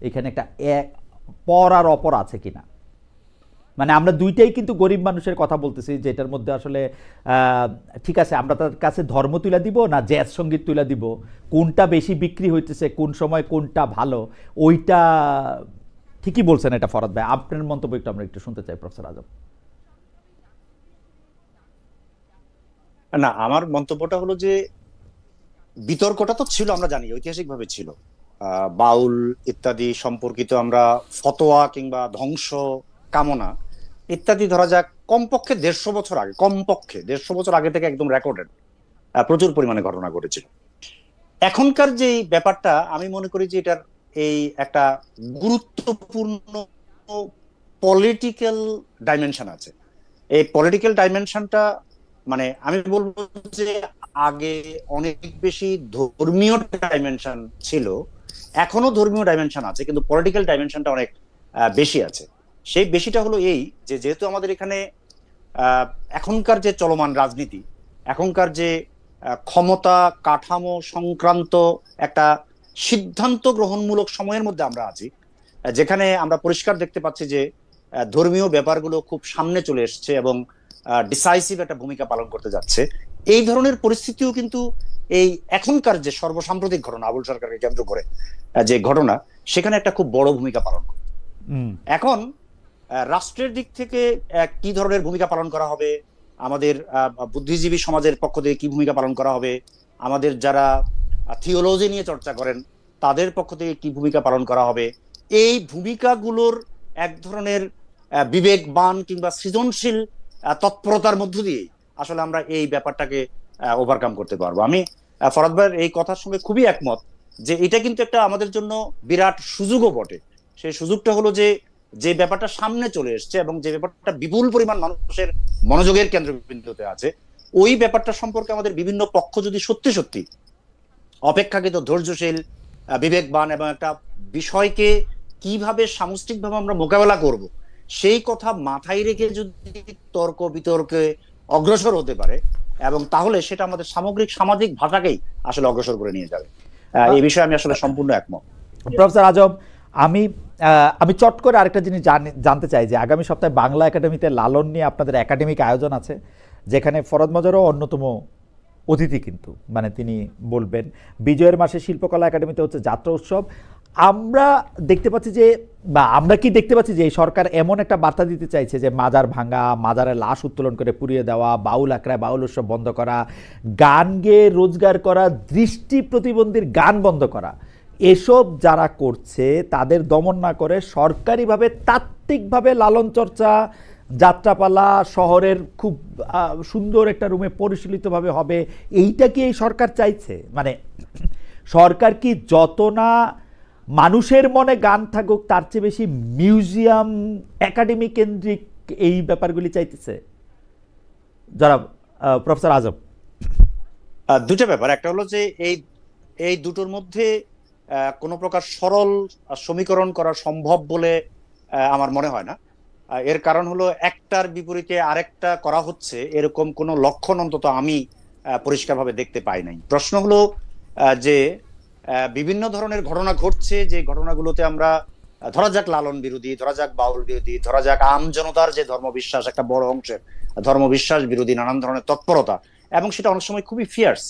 এখানে একটা পর আর অপর আছে কিনা? মানে আমরা দুইটাই কিন্তু গরিব মানুষের কথা বলতেছি, যেটার মধ্যে আসলে ঠিক আছে আমরা তার কাছে ধর্ম তুলে দিব না জ্যাজ সঙ্গীত তুলে দিব, কোনটা বেশি বিক্রি হইতেছে, কোন সময় কোনটা ভালো, ওইটা ঠিকই বলছেন এটা ফরহাদ ভাই। আপনার মন্তব্য একটু আমরা একটু শুনতে চাই প্রফেসর আজম। না, আমার মন্তব্যটা হলো যে বিতর্কটা তো ছিল, আমরা জানি ঐতিহাসিকভাবে ছিল, বাউল ইত্যাদি সম্পর্কিত আমরা ফতোয়া কিংবা ধ্বংস কামনা ইত্যাদি ধরা যাক কমপক্ষে 150 বছর আগে, কমপক্ষে 150 বছর আগে থেকে একদম রেকর্ডেড প্রচুর পরিমাণে ঘটনা ঘটেছিল। এখনকার যে ব্যাপারটা আমি মনে করি যে এটার এই একটা গুরুত্বপূর্ণ পলিটিক্যাল ডাইমেনশন আছে। এই পলিটিক্যাল ডাইমেনশনটা মানে আমি বলবো যে আগে অনেক বেশি ধর্মীয় ডাইমেনশন ছিল, এখনো ধর্মীয় ডাইমেনশন আছে, কিন্তু পলিটিক্যাল ডাইমেনশনটা অনেক বেশি আছে। সেই বেশিটা হলো এই যে যেহেতু আমাদের এখানে এখনকার যে চলমান রাজনীতি, এখনকার যে ক্ষমতা কাঠামো সংক্রান্ত একটা সিদ্ধান্ত গ্রহণমূলক সময়ের মধ্যে আমরা আছি, যেখানে আমরা পরিষ্কার দেখতে পাচ্ছি যে ধর্মীয় ব্যাপারগুলো খুব সামনে চলে এসছে এবং ডিসাইসিভ একটা ভূমিকা পালন করতে যাচ্ছে। এই ধরনের পরিস্থিতিও কিন্তু এই এখনকার যে সর্বসাম্প্রতিক ঘটনা, আবুল সরকারকে কেন্দ্র করে যে ঘটনা, সেখানে একটা খুব বড় ভূমিকা পালন করে। এখন রাষ্ট্রের দিক থেকে কি ধরনের ভূমিকা পালন করা হবে, আমাদের বুদ্ধিজীবী সমাজের পক্ষ থেকে কি ভূমিকা পালন করা হবে, আমাদের যারা থিওলজি নিয়ে চর্চা করেন তাদের পক্ষ থেকে কি ভূমিকা পালন করা হবে, এই ভূমিকাগুলোর এক ধরনের বিবেকবান কিংবা সৃজনশীল তৎপরতার মধ্য দিয়ে আসলে আমরা এই ব্যাপারটাকে ওভারকাম করতে পারবো। আমি ফরহাদ ভাইয়ের এই কথার সঙ্গে খুবই একমত যে এটা কিন্তু একটা আমাদের জন্য বিরাট সুযোগও বটে। সেই সুযোগটা হলো যে ব্যাপারটা সামনে চলে এসছে এবং যে ব্যাপারটা বিপুল পরিমাণ মানুষের মনোযোগের কেন্দ্রবিন্দুতে আছে, ওই ব্যাপারটা সম্পর্কে আমাদের বিভিন্ন পক্ষ যদি সত্যি সত্যি অপেক্ষাকৃত ধৈর্যশীল, বিবেকবান এবং একটা বিষয়কে কিভাবে সামষ্টিকভাবে আমরা মোকাবেলা করব সেই কথা মাথায় রেখে যদি তর্ক বিতর্কে অগ্রসর হতে পারে, এবং তাহলে সেটা আমাদের সামগ্রিক সামাজিক ভাষাকেই আসলে অগ্রসর করে নিয়ে যাবে। এই বিষয়ে আমি আসলে সম্পূর্ণ একমত। প্রফেসর আজম, আমি আমি চট করে আরেকটা জিনিস জানতে চাই যে আগামী সপ্তাহে বাংলা একাডেমিতে লালন নিয়ে আপনাদের একাডেমিক আয়োজন আছে, যেখানে ফরহাদ মজরও অন্যতম অতিথি, কিন্তু মানে তিনি বলবেন। বিজয়ের মাসে শিল্পকলা একাডেমিতে হচ্ছে যাত্রা উৎসব। আমরা দেখতে পাচ্ছি যে, বা আমরা কি দেখতে পাচ্ছি যে এই সরকার এমন একটা বার্তা দিতে চাইছে যে মাজার ভাঙা, মাজারে লাশ উত্তোলন করে পুড়িয়ে দেওয়া, বাউল আখড়ায় বাউল উৎসব বন্ধ করা, গান গেয়ে রোজগার করা, দৃষ্টি প্রতিবন্ধীর গান বন্ধ করা, এসব যারা করছে তাদের দমন না করে সরকারিভাবে তাত্ত্বিকভাবে লালন চর্চা, যাত্রাপালা শহরের খুব সুন্দর একটা রুমে পরিচালিতভাবে হবে, এইটা কি এই সরকার চাইছে? মানে সরকার কি যত না মানুষের মনে গান থাকুক তার চেয়ে বেশি মিউজিয়াম, একাডেমি কেন্দ্রিক এই ব্যাপারগুলি চাইতেছে? যারা প্রফেসর আজম, দুটো ব্যাপার, একটা হলো যে এই দুটোর মধ্যে কোনো প্রকার সরল সমীকরণ করা সম্ভব বলে আমার মনে হয় না। এর কারণ হলো একটার বিপরীতে আরেকটা করা হচ্ছে এরকম কোনো লক্ষণ অন্তত আমি পরিষ্কারভাবে দেখতে পাই নাই। প্রশ্ন হলো যে বিভিন্ন ধরনের ঘটনা ঘটছে, যে ঘটনাগুলোতে আমরা ধরা যাক লালন বিরোধী, ধরা যাক বাউল বিরোধী, ধরা যাক আম জনতার যে ধর্মবিশ্বাস, একটা বড় অংশের ধর্মবিশ্বাস বিরোধী নানান ধরনের তৎপরতা, এবং সেটা অনেক সময় খুবই ফিয়ার্স,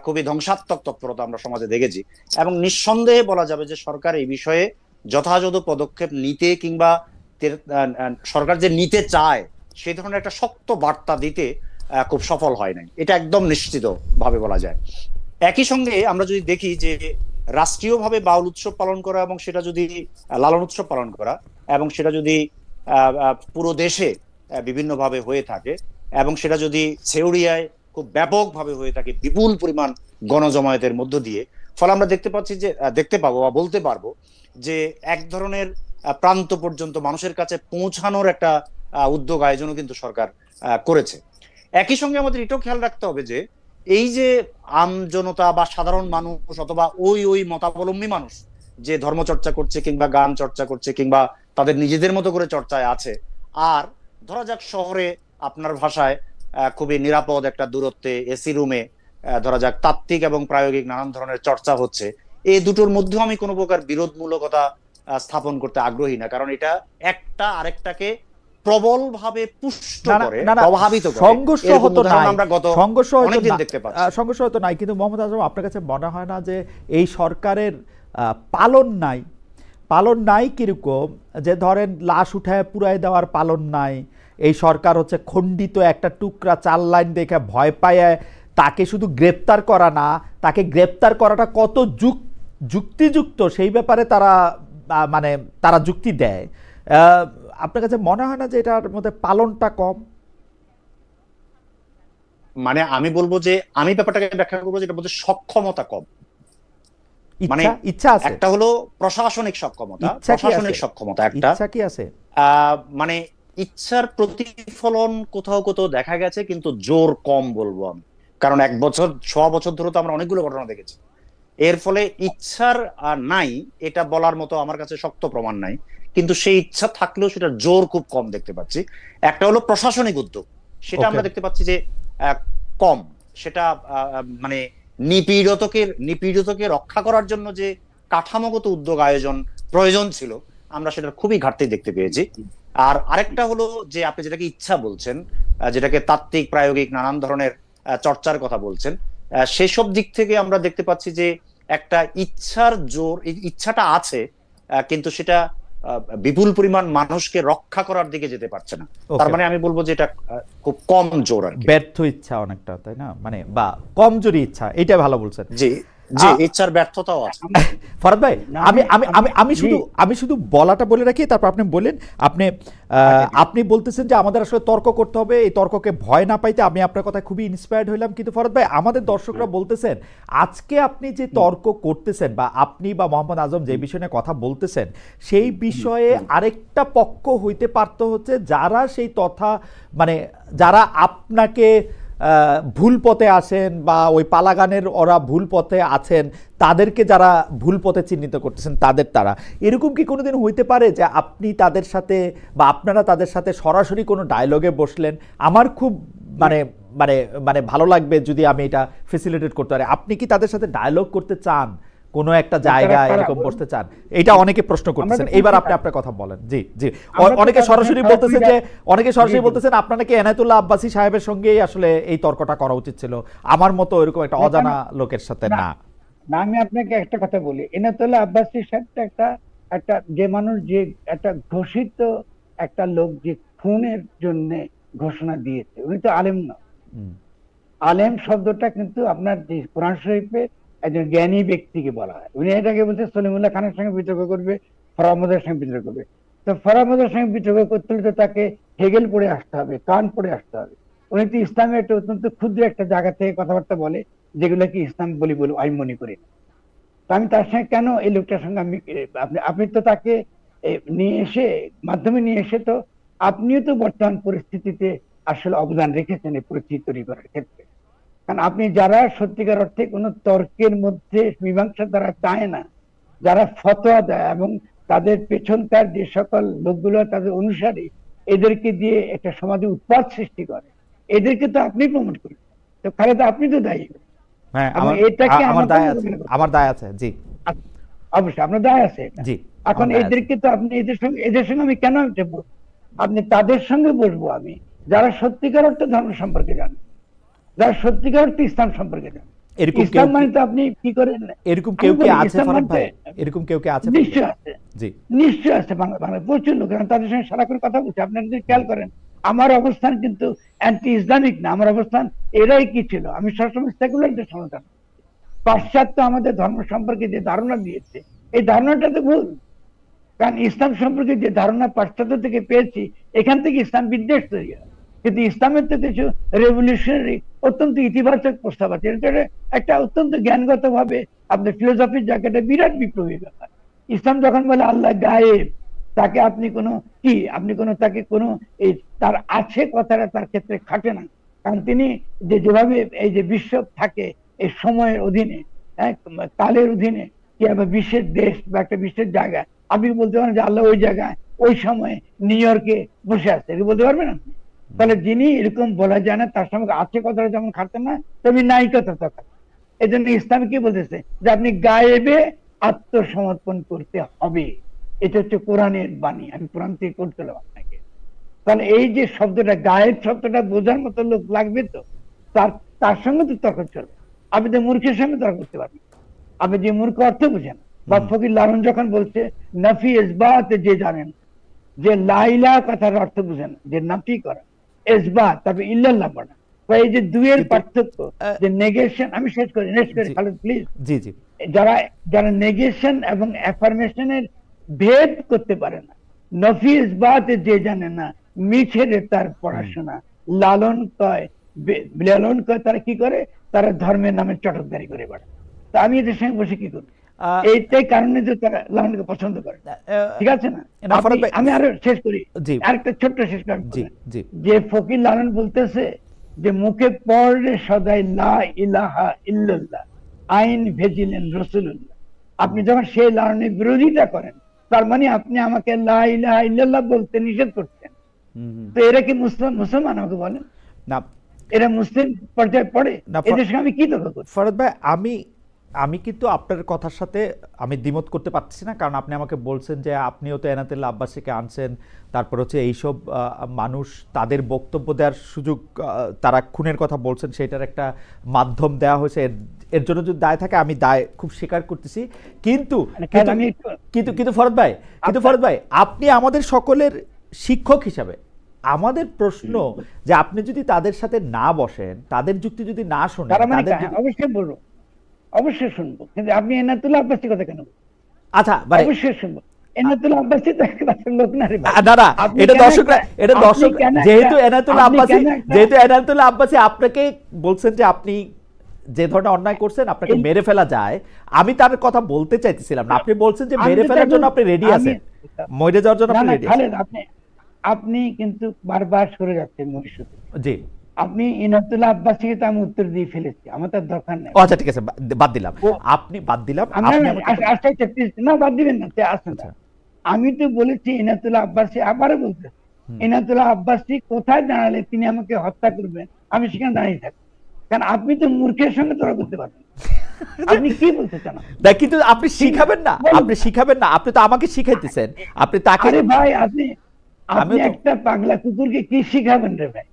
খুবই ধ্বংসাত্মক তৎপরতা আমরা সমাজে দেখেছি। এবং নিঃসন্দেহে বলা যাবে যে সরকার এই বিষয়ে যথাযথ পদক্ষেপ নিতে, কিংবা সরকার যে নিতে চায় সেই ধরনের একটা শক্ত বার্তা দিতে খুব সফল হয় নাই, এটা একদম নিশ্চিত ভাবে বলা যায়। একই সঙ্গে আমরা যদি দেখি যে রাষ্ট্রীয়ভাবে বাউল উৎসব পালন করা এবং সেটা যদি লালন উৎসব পালন করা এবং সেটা যদি পুরো দেশে বিভিন্নভাবে হয়ে থাকে, এবং সেটা যদি ছেউড়িয়ায় খুব ব্যাপকভাবে হয়ে থাকে বিপুল পরিমাণ গণজমায়েতের মধ্য দিয়ে, ফলে আমরা দেখতে পাবো বা বলতে পারবো যে এক ধরনের প্রান্ত পর্যন্ত মানুষের কাছে পৌঁছানোর একটা উদ্যোগ আয়োজনও কিন্তু সরকার করেছে। একই সঙ্গে আমাদের এটাও খেয়াল রাখতে হবে যে এই যে আম জনতা বা সাধারণ মানুষ অথবা ওই মতাবলম্বী মানুষ যে ধর্মচর্চা করছে কিংবা গান চর্চা করছে কিংবা তাদের নিজেদের মতো করে চর্চায় আছে, আর ধরা যাক শহরে আপনার ভাষায় খুবই নিরাপদ একটা দূরত্বে এসি রুমে ধরা যাক তাত্ত্বিক এবং প্রায়োগিক নানান ধরনের চর্চা হচ্ছে, এই দুটোর মধ্যেও আমি কোনো প্রকার বিরোধমূলকতা স্থাপন করতে আগ্রহী না, কারণ এটা একটা আরেকটাকে প্রবলভাবে পুষ্ট করে, প্রভাবিত করে। সংঘর্ষ হতো না, আমরা গত অনেকদিন দেখতে পাচ্ছি। সংঘর্ষ হতো নাই, কিন্তু মোহাম্মদ আজম, আপনার কাছে মনে হয় না যে এই সরকারের পালন নাই কিরকম? যে ধরেন লাশ উঠায় পুরাই দেওয়ার পালন নাই, এই সরকার হচ্ছে খণ্ডিত একটা টুকরা 4 লাইন দেখে ভয় পায় তাকে শুধু গ্রেপ্তার করা না, তাকে গ্রেপ্তার করাটা কত যুক্তিযুক্ত সেই ব্যাপারে তারা যুক্তি দেয়। আপনার কাছে মনে হয় না যে এটার মধ্যে পালনটা কম? মানে আমি বলবো যে আমি ব্যাপারটাকে ব্যাখ্যা করবো যে এটার মধ্যে সক্ষমতা কম। মানে ইচ্ছা আছে, একটা হলো প্রশাসনিক সক্ষমতা একটা, ইচ্ছা কি আছে? মানে ইচ্ছার প্রতিফলন কোথাও কোথাও দেখা গেছে, কিন্তু জোর কম বলবো আমি, কারণ 1 বছর 6 বছর ধরে তো আমরা অনেকগুলো ঘটনা দেখেছি। এর ফলে ইচ্ছার নাই এটা বলার মতো আমার কাছে শক্ত প্রমাণ নাই, কিন্তু সেই ইচ্ছা থাকলেও সেটা জোর খুব কম দেখতে পাচ্ছি। একটা হলো প্রশাসনিক উদ্যোগ, সেটা আমরা দেখতে পাচ্ছি যে কম, সেটা মানে নিপীড়িতকে রক্ষা করার জন্য যে কাঠামোগত উদ্যোগ আয়োজন প্রয়োজন ছিল, আমরা সেটার খুবই ঘাটতি দেখতে পেয়েছি। আর আরেকটা হলো যে আপনি যেটাকে ইচ্ছা বলছেন, যেটাকে তাত্ত্বিক প্রায়োগিক নানান ধরনের চর্চার কথা বলছেন, সেসব দিক থেকে আমরা দেখতে পাচ্ছি যে একটা ইচ্ছার জোর, ইচ্ছাটা আছে, কিন্তু সেটা বিপুল পরিমাণ মানুষকে রক্ষা করার দিকে যেতে পারছে না। তার মানে আমি বলবো যে এটা খুব কম জোর, আর ব্যর্থ ইচ্ছা অনেকটা, তাই না? মানে বা কমজোরি ইচ্ছা, এটা ভালো বলছেন। জি, ইচ্ছার ব্যর্থতাও আছে। ফরহাদ ভাই, আমি শুধু বলাটা বলে রাখি, তারপর আপনি বলেন। আপনি বলতেছেন যে আমাদের আসলে তর্ক করতে হবে, এই তর্ককে ভয় না পাইতে। আমি আপনার কথা খুবই ইন্সপায়ার্ড হইলাম, কিন্তু ফরহাদ ভাই, আমাদের দর্শকরা বলতেছেন আজকে আপনি যে তর্ক করতেছেন, বা আপনি বা মোহাম্মদ আজম যে বিষয় নিয়ে কথা বলতেছেন, সেই বিষয়ে আরেকটা পক্ষ হইতে পারতো হচ্ছে যারা সেই যারা আপনাকে ভুল পথে আসেন বা ওই পালাগানের ওরা ভুল পথে আছেন, তাদেরকে যারা ভুল পথে চিহ্নিত করতেছেন তারা এরকম কি কোনোদিন হইতে পারে যে আপনি তাদের সাথে বা আপনারা তাদের সাথে সরাসরি কোনো ডায়লগে বসলেন? আমার খুব ভালো লাগবে যদি আমি এটা ফেসিলিটেট করতে পারি। আপনি কি তাদের সাথে ডায়লগ করতে চান কোনো একটা জায়গা এরকম বসতে চান? এটা অনেকে প্রশ্ন করতেছেন, এবার আপনি আপনার কথা বলেন। জি জি, অনেকে সরাসরি বলতেছেন যে, অনেকে সরাসরি বলতেছেন আপনার নাকি এনায়েতুল্লাহ আব্বাসী সাহেবের সঙ্গেই আসলে এই তর্কটা করা উচিত ছিল, আমার মতো এরকম একটা অজানা লোকের সাথে না। না, আমি আপনাকে একটা কথা বলি, এনায়েতুল্লাহ আব্বাসী সাহেবটা একটা যে মানুষ, যে একটা ঘোষিত একটা লোক, যে খুনের জন্য ঘোষণা দিয়েছে, উনি তো আলেম না। আলেম শব্দটা কিন্তু আপনার যে কোরআন শরীফে একজন জ্ঞানী ব্যক্তিকে বলা হয়। উনি এটাকে বলতে সলিমুল্লাহ খানের সঙ্গে বিতর্ক করবে, ফরামদের সঙ্গে বিতর্ক করবে। তো ফরামদের সঙ্গে বিতর্ক করতে হলে তো তাকে হেগেল পড়ে আসতে হবে, কান পড়ে আসতে হবে। উনি তো ইসলামের একটা অত্যন্ত ক্ষুদ্র একটা জায়গা থেকে কথাবার্তা বলে, যেগুলো কি ইসলাম বলি আমি মনে করি না। তো আমি তার সঙ্গে কেন, এই লোকটার সঙ্গে আমি, আপনি তো তাকে নিয়ে এসে, মাধ্যমে নিয়ে এসে, তো আপনিও তো বর্তমান পরিস্থিতিতে আসলে অবদান রেখেছেন এই পরিস্থিতি তৈরি করার ক্ষেত্রে। কারণ আপনি যারা সত্যিকার অর্থে কোনো তর্কের মধ্যে মীমাংসা তারা চায় না, যারা ফতোয়া দেয় এবং তাদের পেছনকার যে সকল লোকগুলো তাদের অনুসারী, এদেরকে দিয়ে একটা সমাজে উৎপাদ সৃষ্টি করে, এদেরকে তো আপনি প্রমোট করেন। তো খালেদা, আপনি তো দায়ী। হ্যাঁ, এটাকে আমার দায় আছে। জি, অবশ্যই আপনার দায় আছে। জি, এখন এদেরকে তো আপনি, এদের সঙ্গে আমি কেন বলবো? আপনি তাদের সঙ্গে বসবো আমি, যারা সত্যিকার অর্থে ধর্ম সম্পর্কে জানেন, যারা সত্যিকার অর্থে ইসলাম সম্পর্কে জানেন। ইসলাম মানে তো আপনি কি করেন, এরকম কেউ কি আছে ফরহাদ ভাই? এরকম কেউ কি আছে? নিশ্চয় আছে। জি, নিশ্চয় আছে, বাংলা প্রচুর লোক, তাদের সঙ্গে সারাক্ষণ কথা বলছে। আপনারা যদি খেয়াল করেন, আমার অবস্থান কিন্তু অ্যান্টি ইসলামিক না, আমার অবস্থান এরাই কি ছিল, আমি সবসময় সেকুলারদের সমাধান। পাশ্চাত্য আমাদের ধর্ম সম্পর্কে যে ধারণা দিয়েছে, এই ধারণাটা তো ভুল। কারণ ইসলাম সম্পর্কে যে ধারণা পাশ্চাত্য থেকে পেয়েছি, এখান থেকে ইসলাম বিদ্বেষ তৈরি হয়। কিন্তু ইসলামের তো কিছু রেভলিউশনারি, অত্যন্ত ইতিবাচক প্রস্তাব আছে। এটা একটা অত্যন্ত জ্ঞানগত ভাবে আপনার ফিলোসফির জায়গাটা বিরাট বিপ্লবী ব্যাপার। ইসলাম যখন বলে আল্লাহ গায়েব, তাকে আপনি তাকে কোনো এই তার আছে কথাটা তার ক্ষেত্রে খাটে না। কারণ তিনি যেভাবে এই যে বিশ্ব থাকে এই সময়ের অধীনে, কালের অধীনে, কি আবার বিশ্বের দেশ বা একটা বিশ্বের জায়গা, আপনি বলতে পারেন যে আল্লাহ ওই জায়গায় ওই সময়ে নিউ ইয়র্কে বসে আছে, বলতে পারবেন না। তাহলে যিনি এরকম বলা যায় না, তার সঙ্গে আছে কথাটা যেমন খাটতেন না, তেমনি নাই কথা তো খাটে। এই জন্য ইসলাম কি বলতেছে যে আপনি গায়েবে আত্মসমর্পণ করতে হবে। এটা হচ্ছে কোরআনের বাণী, আমি কোরআন থেকে করতে আপনাকে। তাহলে এই যে শব্দটা, গায়েব শব্দটা বোঝার মতো লোক লাগবে, তো তার সঙ্গে তো তর্ক চলবে। আপনি তো মূর্খের সঙ্গে তর্ক করতে পারবেন, আপনি যে মূর্খ অর্থ বুঝেন। বা ফকির লালন যখন বলছে নাফি ইসবাত যে জানেন, যে লাইলা কথার অর্থ বুঝেন, যে নাফি করা, ইসবাত, তারপর ইল্লাল্লাহ পড়া, এই যে দুইয়ের পার্থক্য, যে নেগেশন। আমি শেষ করি খালেদ প্লিজ। জি জি, যারা নেগেশন এবং অ্যাফার্মেশনের ভেদ করতে পারে না, নফি ইসবাত যে জানে না, মিছের তার পড়াশোনা। লালন কয় তারা কি করে, তারা ধর্মের নামে চটকদারি করে বেড়ায়। তা আমি এদের সঙ্গে বসে কি করবো? এইটাই কারণে যে তারা লালনকে পছন্দ করে, ঠিক আছে না? আমি আরো শেষ করি, আরেকটা ছোট্ট শেষ করি। যে ফকির লালন বলতেছে যে মুখে পড়ে সদাই লা ইলাহা ইল্লাল্লাহ, আইন ভেজিলেন রসুলুল্লাহ। আপনি যখন সেই লালনের বিরোধিতা করেন, তার মানে আপনি আমাকে লা ইলাহা ইল্লাল্লাহ বলতে নিষেধ করছেন। তো এরা কি মুসলমান? আমাকে বলেন না, এরা মুসলিম পর্যায়ে পড়ে? এদের সঙ্গে আমি কি তর্ক করি? ফরহাদ ভাই, আমি কিন্তু আপনার কথার সাথে আমি দ্বিমত করতে পারছি না, কারণ আপনি আমাকে বলছেন যে আপনিও তো এনায়েতুল্লাহ আব্বাসীকে আনছেন, তারপর হচ্ছে এইসব মানুষ তাদের বক্তব্য দেওয়ার সুযোগ, তারা খুনের কথা বলছেন, সেটার একটা মাধ্যম দেওয়া হয়েছে। এর জন্য যদি দায় থাকে, আমি দায় খুব স্বীকার করতেছি। কিন্তু ফরহাদ ভাই, আপনি আমাদের সকলের শিক্ষক হিসাবে আমাদের প্রশ্ন যে আপনি যদি তাদের সাথে না বসেন, তাদের যুক্তি যদি না শোনেন, অবশ্যই বলবো, অবশ্যই শুনবো, কিন্তু আপনি এনায়েতুল্লাহ আব্বাসী কথা কেন? আচ্ছা, অবশ্যই শুনবো। এনায়েতুল্লাহ আব্বাসী তো একটা লোক না রে ভাই। না, এটা দর্শক যেহেতু এনায়েতুল্লাহ আব্বাসী আপনাকে বলছেন যে আপনি যে ধরনের অন্যায় করছেন, আপনাকে মেরে ফেলা যায়, আমি তার কথা বলতে চাইতেছিলাম না। আপনি বলছেন যে মেরে ফেলার জন্য আপনি রেডি আছেন, মরে যাওয়ার জন্য আপনি রেডি আছেন। আপনি কিন্তু বারবার সরে যাচ্ছেন ভবিষ্যতে। জি, আপনি ইনায়েতুল্লাহ আব্বাসীকে তো আমি উত্তর দিয়ে ফেলেছি, আমার তার দরকার নেই। আচ্ছা, ঠিক আছে, বাদ দিলাম। আপনি বাদ দিলাম, না বাদ দিবেন না, আসেন। আমি তো বলেছি ইনায়েতুল্লাহ আব্বাসী, আবারও বলতে, ইনায়েতুল্লাহ আব্বাসী কোথায় দাঁড়ালে তিনি আমাকে হত্যা করবেন, আমি সেখানে দাঁড়িয়ে থাকি। কারণ আপনি তো মূর্খের সঙ্গে তর্ক করতে পারবেন। আপনি কি বলতে চান? না কিন্তু আপনি শিখাবেন না, আপনি শিখাবেন না, আপনি তো আমাকে শিখাইতেছেন, আপনি তাকে। আরে ভাই, আপনি আমিও তো একটা পাগলা কুকুরকে কি শিখাবেন রে ভাই?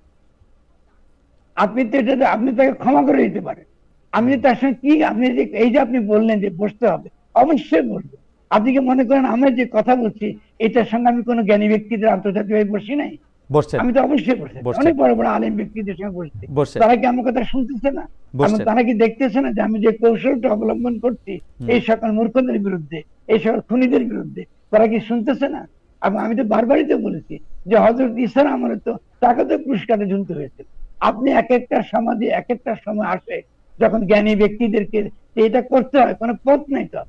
আপনি তো এটা আপনি তাকে ক্ষমা করে দিতে পারেন। আমি তার সঙ্গে কি, আপনি যে এই যে আপনি বললেন যে বসতে হবে, অবশ্যই বলবো। আপনি কি মনে করেন আমরা যে কথা বলছি এটার সঙ্গে আমি কোনো জ্ঞানী ব্যক্তিদের আন্তর্জাতিকভাবে বসি নাই? বসছেন, আমি তো অবশ্যই বসছি, অনেক বড় বড় আলেম ব্যক্তিদের সঙ্গে বসছি। বসছেন, তারা কি আমার কথা শুনতেছে না? বসছেন। তারা কি দেখতেছে না যে আমি যে কৌশলটা অবলম্বন করছি এই সকল মূর্খদের বিরুদ্ধে, এই সকল খুনিদের বিরুদ্ধে, তারা কি শুনতেছে না? এবং আমি তো বারবারই তো বলেছি যে হযরত ঈসার আমলে তো তাকে তো পুরস্কারে ঝুলতে হয়েছে। আপনি এক একটা সমাজে এক একটা সময় আসে যখন জ্ঞানী ব্যক্তিদেরকে এটা করতে হয়, কোনো পথ নাই তো,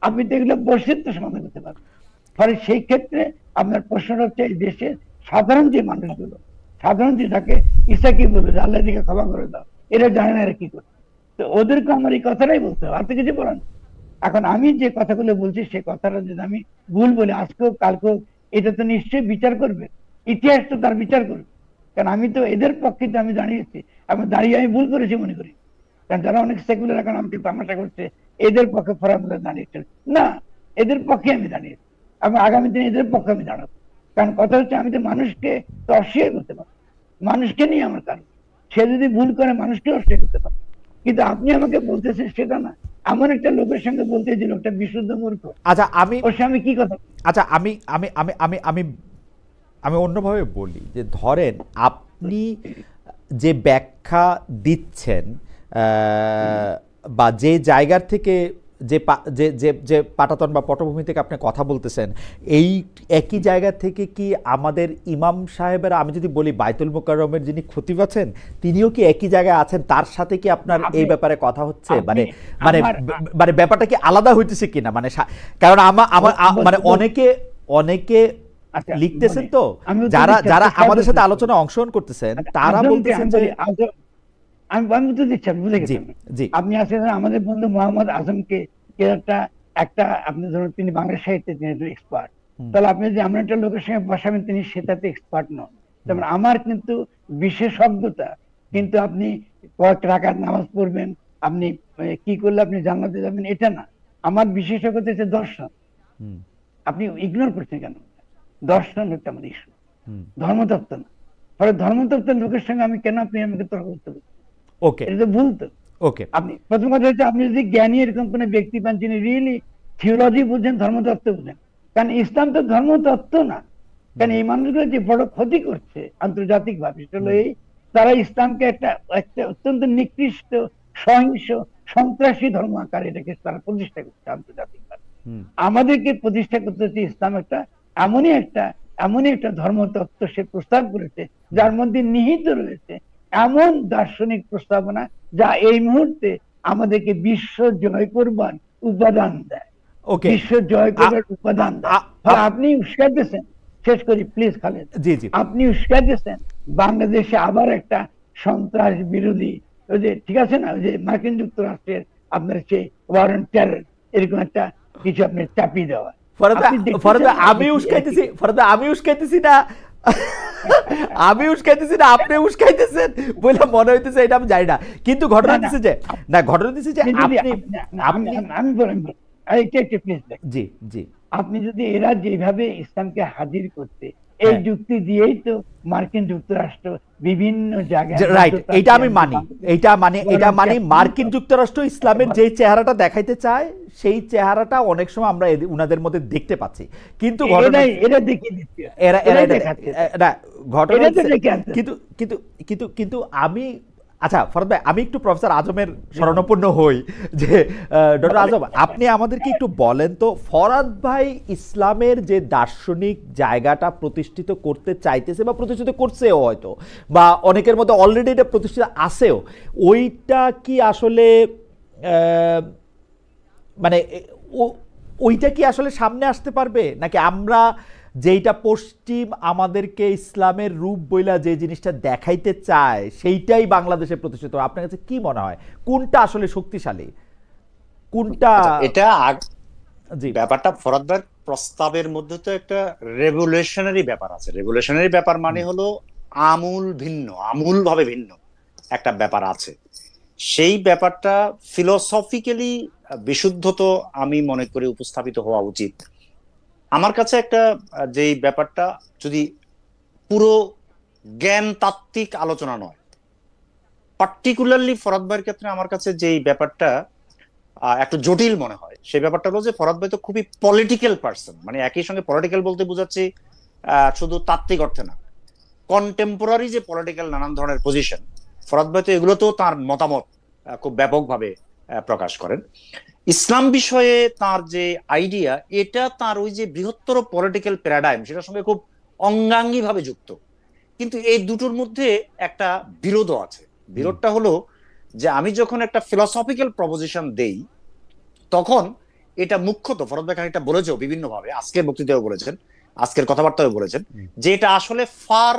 আপনি তো এগুলো বসে তো সমাধান করতে পারবেন। ফলে সেই ক্ষেত্রে আপনার প্রশ্নটা হচ্ছে এই দেশের সাধারণ যে মানুষগুলো, সাধারণ যে তাকে ঈসা কি বলবে, আল্লাহ দিকে ক্ষমা করে দাও, এরা জানে না এরা কি করছে। তো ওদেরকে আমার এই কথাটাই বলতে হবে, আর তো কিছু বলার নেই। এখন আমি যে কথাগুলো বলছি সেই কথাটা যদি আমি ভুল বলি আজকেও কালকেও, এটা তো নিশ্চয়ই বিচার করবে, ইতিহাস তো তার বিচার করবে। কারণ আমি তো এদের পক্ষে তো আমি দাঁড়িয়েছি, এবং দাঁড়িয়ে আমি ভুল করেছি মনে করি। কারণ যারা অনেক সেকুলার এখন আমাকে তামাশা করছে এদের পক্ষে ফরাবুল্লাহ দাঁড়িয়েছেন না, এদের পক্ষে আমি দাঁড়িয়েছি, এবং আগামী দিনে এদের পক্ষে আমি দাঁড়াবো। কারণ কথা হচ্ছে আমি তো মানুষকে তো অস্বীকার করতে পারবো, মানুষকে নিয়ে আমার কারণ, সে যদি ভুল করে মানুষকে অস্বীকার করতে পারে। কিন্তু আপনি আমাকে বলতেছেন সেটা না, এমন একটা লোকের সঙ্গে বলতে যে লোকটা বিশুদ্ধ মূর্খ, আচ্ছা আমি, ওর সঙ্গে কি কথা? আচ্ছা আমি আমি আমি আমি আমি আমি অন্যভাবে বলি যে ধরেন আপনি যে ব্যাখ্যা দিচ্ছেন বা যে জায়গার থেকে যে যে যে যে পাটাতন বা পটভূমি থেকে আপনি কথা বলতেছেন, এই একই জায়গা থেকে কি আমাদের ইমাম সাহেবেরা, আমি যদি বলি বাইতুল মোকাররমের যিনি খতিব আছেন তিনিও কি একই জায়গায় আছেন? তার সাথে কি আপনার এই ব্যাপারে কথা হচ্ছে? মানে মানে মানে ব্যাপারটা কি আলাদা হইতেছে কিনা? মানে কারণ আমার মানে অনেকে অনেকে লিখতেছেন তো, যারা যারা আমাদের সাথে আলোচনা অংশগ্রহণ করতেছেন তারা বলতেছেন যে আমি তো দিচ্ছি, বুঝে গেছেন। আপনি আছেন আমাদের বন্ধু মোহাম্মদ আজমকে একটা একটা আপনি ধরুন তিনি বাংলা সাহিত্যে তিনি এক্সপার্ট, তাহলে আপনি যদি আমরা একটা লোকের সঙ্গে বসাবেন তিনি সেটাতে এক্সপার্ট নন। যেমন আমার কিন্তু বিশেষজ্ঞতা, কিন্তু আপনি কয়েক রাকাত নামাজ পড়বেন, আপনি কি করলে আপনি জান্নাতে যাবেন এটা না। আমার বিশেষজ্ঞতা হচ্ছে দর্শন। আপনি ইগনোর করছেন কেন? দর্শন হচ্ছে আমার ইস্যু, ধর্মতত্ত্ব না। ফলে ধর্মতত্ত্বের লোকের সঙ্গে আমি কেন আপনি আমাকে তর্ক করতে পারি? ওকে, এটা তো ভুল তো। ওকে, আপনি প্রথম কথা হচ্ছে আপনি যদি জ্ঞানী এরকম কোন ব্যক্তি পান যিনি রিয়েলি থিওলজি বুঝেন, ধর্মতত্ত্ব বুঝেন, কারণ ইসলাম তো ধর্মতত্ত্ব না। কারণ এই মানুষগুলো যে বড় ক্ষতি করছে আন্তর্জাতিক ভাবে সেটা হলো এই, তারা ইসলামকে একটা একটা অত্যন্ত নিকৃষ্ট সহিংস সন্ত্রাসী ধর্ম আকারে এটাকে তারা প্রতিষ্ঠা করছে আন্তর্জাতিক ভাবে। আমাদেরকে প্রতিষ্ঠা করতে হচ্ছে ইসলাম একটা এমনই একটা ধর্মতত্ত্ব সে প্রস্তাব করেছে যার মধ্যে নিহিত রয়েছে এমন দার্শনিক প্রস্তাবনা যা এই মুহূর্তে আমাদেরকে বিশ্ব জয় করবার উপাদান দেয়, বিশ্ব জয় করবার উপাদান দেয়। আপনি উস্কার দিয়েছেন, শেষ করি প্লিজ খালেদ, আপনি উস্কার দিয়েছেন বাংলাদেশে আবার একটা সন্ত্রাস বিরোধী, ওই যে ঠিক আছে না, ওই যে মার্কিন যুক্তরাষ্ট্রের আপনার সেই ওয়ার অন টেরর এরকম একটা কিছু আপনি চাপিয়ে দেওয়া। আমি উস্কাইতেছি না, আমি উস্কাইতেছি না, আপনি উস্কাইতেছেন বলে মনে হইতেছে, এটা আমি জানি না। কিন্তু ঘটনা হচ্ছে যে না, ঘটনা হচ্ছে যে আমি বলেন জি জি, আপনি যদি এরা যেভাবে ইসলামকে হাজির করতে, এই যুক্তি দিয়েই তো মার্কিন যুক্তরাষ্ট্র বিভিন্ন জায়গায়, রাইট, এটা আমি মানি, এটা মানি মার্কিন যুক্তরাষ্ট্র ইসলামের যে চেহারাটা দেখাইতে চায় সেই চেহারাটা অনেক সময় আমরা উনাদের মধ্যে দেখতে পাচ্ছি। কিন্তু ঘটনা কিন্তু আমি, আচ্ছা ফরহাদ ভাই, আমি একটু প্রফেসর আজমের শরণাপন্ন হই যে ডক্টর আজম আপনি আমাদেরকে একটু বলেন তো, ফরহাদ ভাই ইসলামের যে দার্শনিক জায়গাটা প্রতিষ্ঠিত করতে চাইতেছে বা প্রতিষ্ঠিত করছেও হয়তো, বা অনেকের মধ্যে অলরেডি এটা প্রতিষ্ঠিত আছেও, ওইটা কি আসলে মানে ওইটা কি আসলে সামনে আসতে পারবে, নাকি আমরা যেইটা পশ্চিম আমাদেরকে ইসলামের রূপ বইলা যে জিনিসটা দেখাইতে চায় সেইটাই বাংলাদেশে প্রতিষ্ঠিত? আপনার কাছে কি মনে হয় কোনটা আসলে শক্তিশালী, কোনটা? এটা ব্যাপারটা ফরহাদ ভাইয়ের প্রস্তাবের মধ্যে তো একটা রেভলিউশনারি ব্যাপার আছে। রেভলিউশনারি ব্যাপার মানে হলো আমূল ভিন্ন, আমূল ভাবে ভিন্ন একটা ব্যাপার আছে। সেই ব্যাপারটা ফিলোসফিক্যালি বিশুদ্ধ তো আমি মনে করি উপস্থাপিত হওয়া উচিত। আমার কাছে একটা যেই ব্যাপারটা যদি পুরো জ্ঞান তাত্ত্বিক আলোচনা নয়, পার্টিকুলারলি ফরহাদ ভাইয়ের ক্ষেত্রে আমার কাছে যেই ব্যাপারটা একটু জটিল মনে হয়, সেই ব্যাপারটা হলো যে ফরহাদ ভাই তো খুবই পলিটিক্যাল পার্সন। মানে একই সঙ্গে পলিটিক্যাল বলতে বোঝাচ্ছি শুধু তাত্ত্বিক অর্থে না, কন্টেম্পোরারি যে পলিটিক্যাল নানান ধরনের পজিশন, ফরহাদ ভাই তো এগুলোতেও তার মতামত খুব ব্যাপকভাবে প্রকাশ করেন। ইসলাম বিষয়ে তার যে আইডিয়া, এটা তার ওই যে বৃহত্তর পলিটিক্যাল প্যারাডাইম, সেটার সঙ্গে খুব অঙ্গাঙ্গি ভাবে যুক্ত। কিন্তু এই দুটোর মধ্যে একটা বিরোধও আছে। বিরোধটা হলো যে আমি যখন একটা ফিলোসফিক্যাল প্রপোজিশন দেই, তখন এটা মুখ্যত ফরহাদ ভাই খানিকটা বলেছেও বিভিন্ন ভাবে, আজকের বক্তৃতাও বলেছেন, আজকের কথাবার্তাও বলেছেন, যে এটা আসলে ফার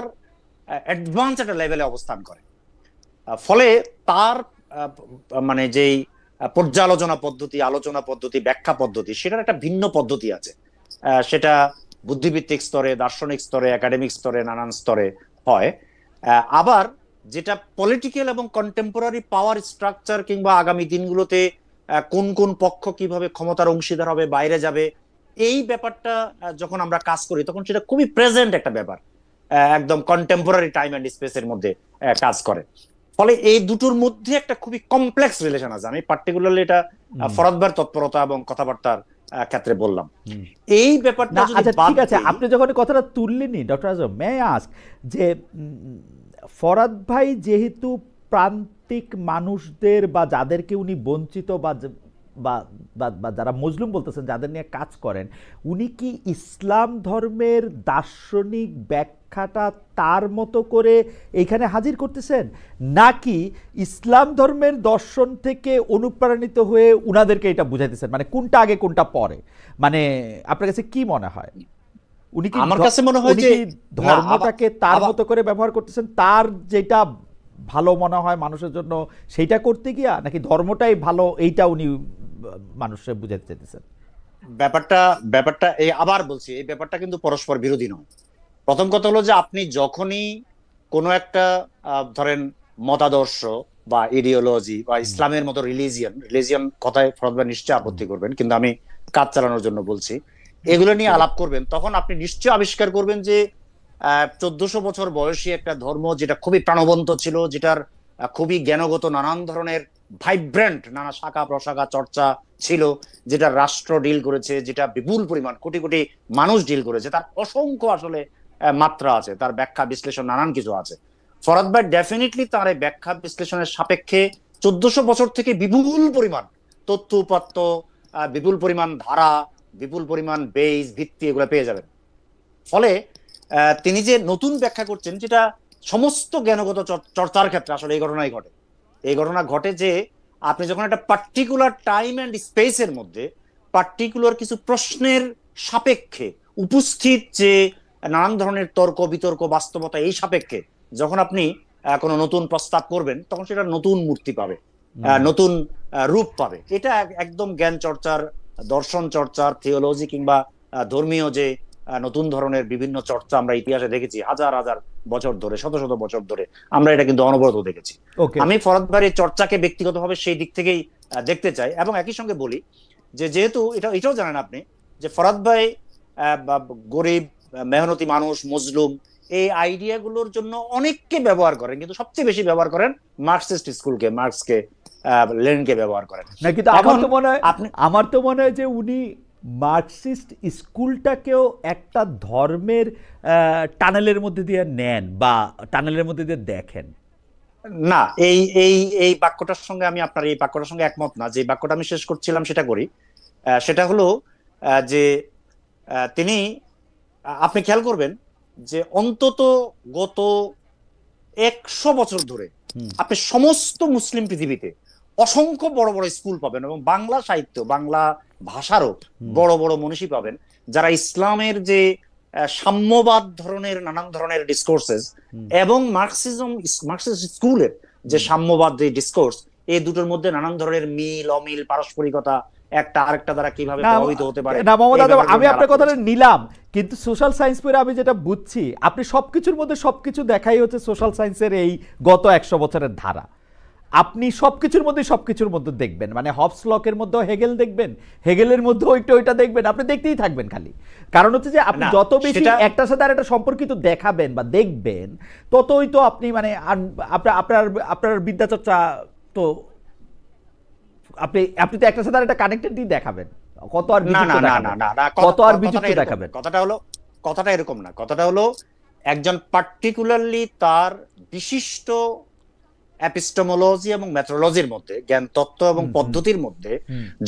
অ্যাডভান্স একটা লেভেলে অবস্থান করে। ফলে তার মানে যেই পর্যালোচনা পদ্ধতি, আলোচনা পদ্ধতি, ব্যাখ্যা পদ্ধতি, সেটার একটা ভিন্ন পদ্ধতি আছে। সেটা বুদ্ধিভিত্তিক স্তরে, দার্শনিক স্তরে, একাডেমিক স্তরে, নানান স্তরে হয়। আবার যেটা পলিটিক্যাল এবং কন্টেম্পোরারি পাওয়ার স্ট্রাকচার কিংবা আগামী দিনগুলোতে কোন কোন পক্ষ কিভাবে ক্ষমতার অংশীদার হবে, বাইরে যাবে, এই ব্যাপারটা যখন আমরা কাজ করি তখন সেটা খুবই প্রেজেন্ট একটা ব্যাপার, একদম কন্টেম্পোরারি টাইম অ্যান্ড স্পেসের মধ্যে কাজ করে। ফলে এই দুটোর মধ্যে একটা খুবই কমপ্লেক্স রিলেশন আছে। আমি পার্টিকুলারলি এটা ফরহাদ ভাইয়ের তৎপরতা এবং কথাবার্তার ক্ষেত্রে বললাম। এই ব্যাপারটা আচ্ছা ঠিক আছে, আপনি যখন কথাটা তুললেনি ডক্টর আজম, মে আস্ক যে ফরহাদ ভাই যেহেতু প্রান্তিক মানুষদের বা যাদেরকে উনি বঞ্চিত বা যারা মজলুম বলতেছেন, যাদের নিয়ে কাজ করেন, উনি কি ইসলাম ধর্মের দার্শনিক ব্যাখ্যাটা তার মতো করে এইখানে হাজির করতেছেন, নাকি ইসলাম ধর্মের দর্শন থেকে অনুপ্রাণিত হয়ে উনাদেরকে এটা বুঝাইতেছেন? মানে কোনটা আগে কোনটা পরে, মানে আপনার কাছে কি মনে হয়? উনি কি, আমার কাছে মনে হয় যে ধর্মটাকে তার মতো করে ব্যবহার করতেছেন, তার যেটা ভালো মনে হয় মানুষের জন্য সেইটা করতে গিয়া, নাকি ধর্মটাই ভালো এইটা উনি মানুষের বুঝাতে চাইতেছেন? ব্যাপারটা এই আবার বলছি, এই ব্যাপারটা কিন্তু পরস্পর বিরোধী নয়। প্রথম কথা হলো যে আপনি যখনই কোনো একটা ধরেন মতাদর্শ বা ইডিওলজি বা ইসলামের মতো রিলিজিয়ন কথায় ফরহাদ ভাই নিশ্চয় আপত্তি করবেন, কিন্তু আমি কাজ চালানোর জন্য বলছি, এগুলো নিয়ে আলাপ করবেন, তখন আপনি নিশ্চয় আবিষ্কার করবেন যে 1400 বছর বয়সী একটা ধর্ম, যেটা খুবই প্রাণবন্ত ছিল, যেটার খুবই জ্ঞানগত নানান ধরনের ভাইব্রেন্ট নানা শাখা প্রশাখা চর্চা ছিল, যেটা রাষ্ট্র ডিল করেছে, যেটা বিপুল পরিমাণ কোটি কোটি মানুষ ডিল করেছে, তার অসংখ্য আসলে মাত্রা আছে, তার ব্যাখ্যা বিশ্লেষণ নানান কিছু আছে। ফরহাদ ভাই ডেফিনেটলি তার এই ব্যাখ্যা বিশ্লেষণের সাপেক্ষে 1400 বছর থেকে বিপুল পরিমাণ তথ্য উপাত্ত, বিপুল পরিমাণ ধারা, বিপুল পরিমাণ বেস ভিত্তি এগুলো পেয়ে যাবেন। ফলে তিনি যে নতুন ব্যাখ্যা করছেন, যেটা সমস্ত জ্ঞানগত চর্চার ক্ষেত্রে আসলে এই ঘটনাই ঘটে। এই ঘটনা ঘটে যে আপনি যখন একটা পার্টিকুলার টাইম অ্যান্ড স্পেসের মধ্যে পার্টিকুলার কিছু প্রশ্নের সাপেক্ষে উপস্থিত যে নানান ধরনের তর্ক বিতর্ক, বাস্তবতা, এই সাপেক্ষে যখন আপনি কোনো নতুন প্রস্তাব করবেন, তখন সেটা নতুন মূর্তি পাবে, নতুন রূপ পাবে। এটা একদম জ্ঞান চর্চার, দর্শন চর্চার, থিওলজি কিংবা ধর্মীয় যে নতুন ধরনের বিভিন্ন চর্চা আমরা ইতিহাসে দেখেছি হাজার হাজার বছর ধরে, শত শত বছর ধরে, আমরা এটা কিন্তু অনবরত দেখেছি। আমি ফরহাদ ভাইয়ের এই চর্চাকে ব্যক্তিগতভাবে সেই দিক থেকেই দেখতে চাই। এবং একই সঙ্গে বলি যে যেহেতু এটাও জানেন আপনি যে ফরহাদ ভাই গরিব মেহনতি মানুষ, মজলুম, এই আইডিয়াগুলোর জন্য অনেককে ব্যবহার করেন, কিন্তু সবচেয়ে বেশি ব্যবহার করেন মার্কসিস্ট স্কুলকে, মার্কসকে, লেনিনকে ব্যবহার করেন। না, কিন্তু আমার তো মনে হয় যে উনি মার্কসিস্ট স্কুলটাকেও একটা ধর্মের টানেলের মধ্যে দিয়ে নেন বা টানেলের মধ্যে দিয়ে দেখেন। না, এই এই এই বাক্যটার সঙ্গে আমি আপনার এই বাক্যটার সঙ্গে একমত না। যে বাক্যটা আমি শেষ করছিলাম সেটা করি। সেটা হলো যে তিনি, আপনি খেয়াল করবেন যে অন্তত গত 100 বছর ধরে আপনি সমস্ত মুসলিম পৃথিবীতে অসংখ্য বড় বড় স্কুল পাবেন, এবং বাংলা সাহিত্য, বাংলা ভাষারও বড় বড় মনীষী পাবেন, যারা ইসলামের যে সাম্যবাদ ধরনের নানান ধরনের ডিসকোর্সেস এবং মার্কসিস্ট স্কুলের যে সাম্যবাদ যে ডিসকোর্স, এই দুটোর মধ্যে নানান ধরনের মিল অমিল, পারস্পরিকতা, একটা আরেকটা দ্বারা কিভাবে প্রভাবিত হতে পারে। না মোহাম্মদ আজম, আমি আপনার কথাটা নিলাম, কিন্তু সোশ্যাল সায়েন্স পড়ে আমি যেটা বুঝছি, আপনি সবকিছুর মধ্যে সবকিছু দেখাই হচ্ছে সোশ্যাল সায়েন্সের এই গত 100 বছরের ধারা। আপনি সবকিছুর মধ্যে দেখবেন, মানে হবস লকের মধ্যেও হেগেল দেখবেন, হেগেলের মধ্যেও ওইটা দেখবেন, আপনি দেখতেই থাকবেন খালি। কারণ হচ্ছে যে আপনি যত বেশি একটার সাথে আরেকটা সম্পর্কিত দেখাবেন বা দেখবেন, ততই তো আপনি মানে আপনার বিদ্যাচর্চা তো আপনি তো একটার সাথে আরেকটা কানেক্টেডই দেখাবেন, কত আর বিযুক্ত দেখাবেন। কথাটা এরকম না, কথাটা হলো একজন পার্টিকুলারলি তার বিশিষ্ট এপিস্টেমোলজি এবং মেথোডোলজির মধ্যে, জ্ঞান তত্ত্ব এবং পদ্ধতির মধ্যে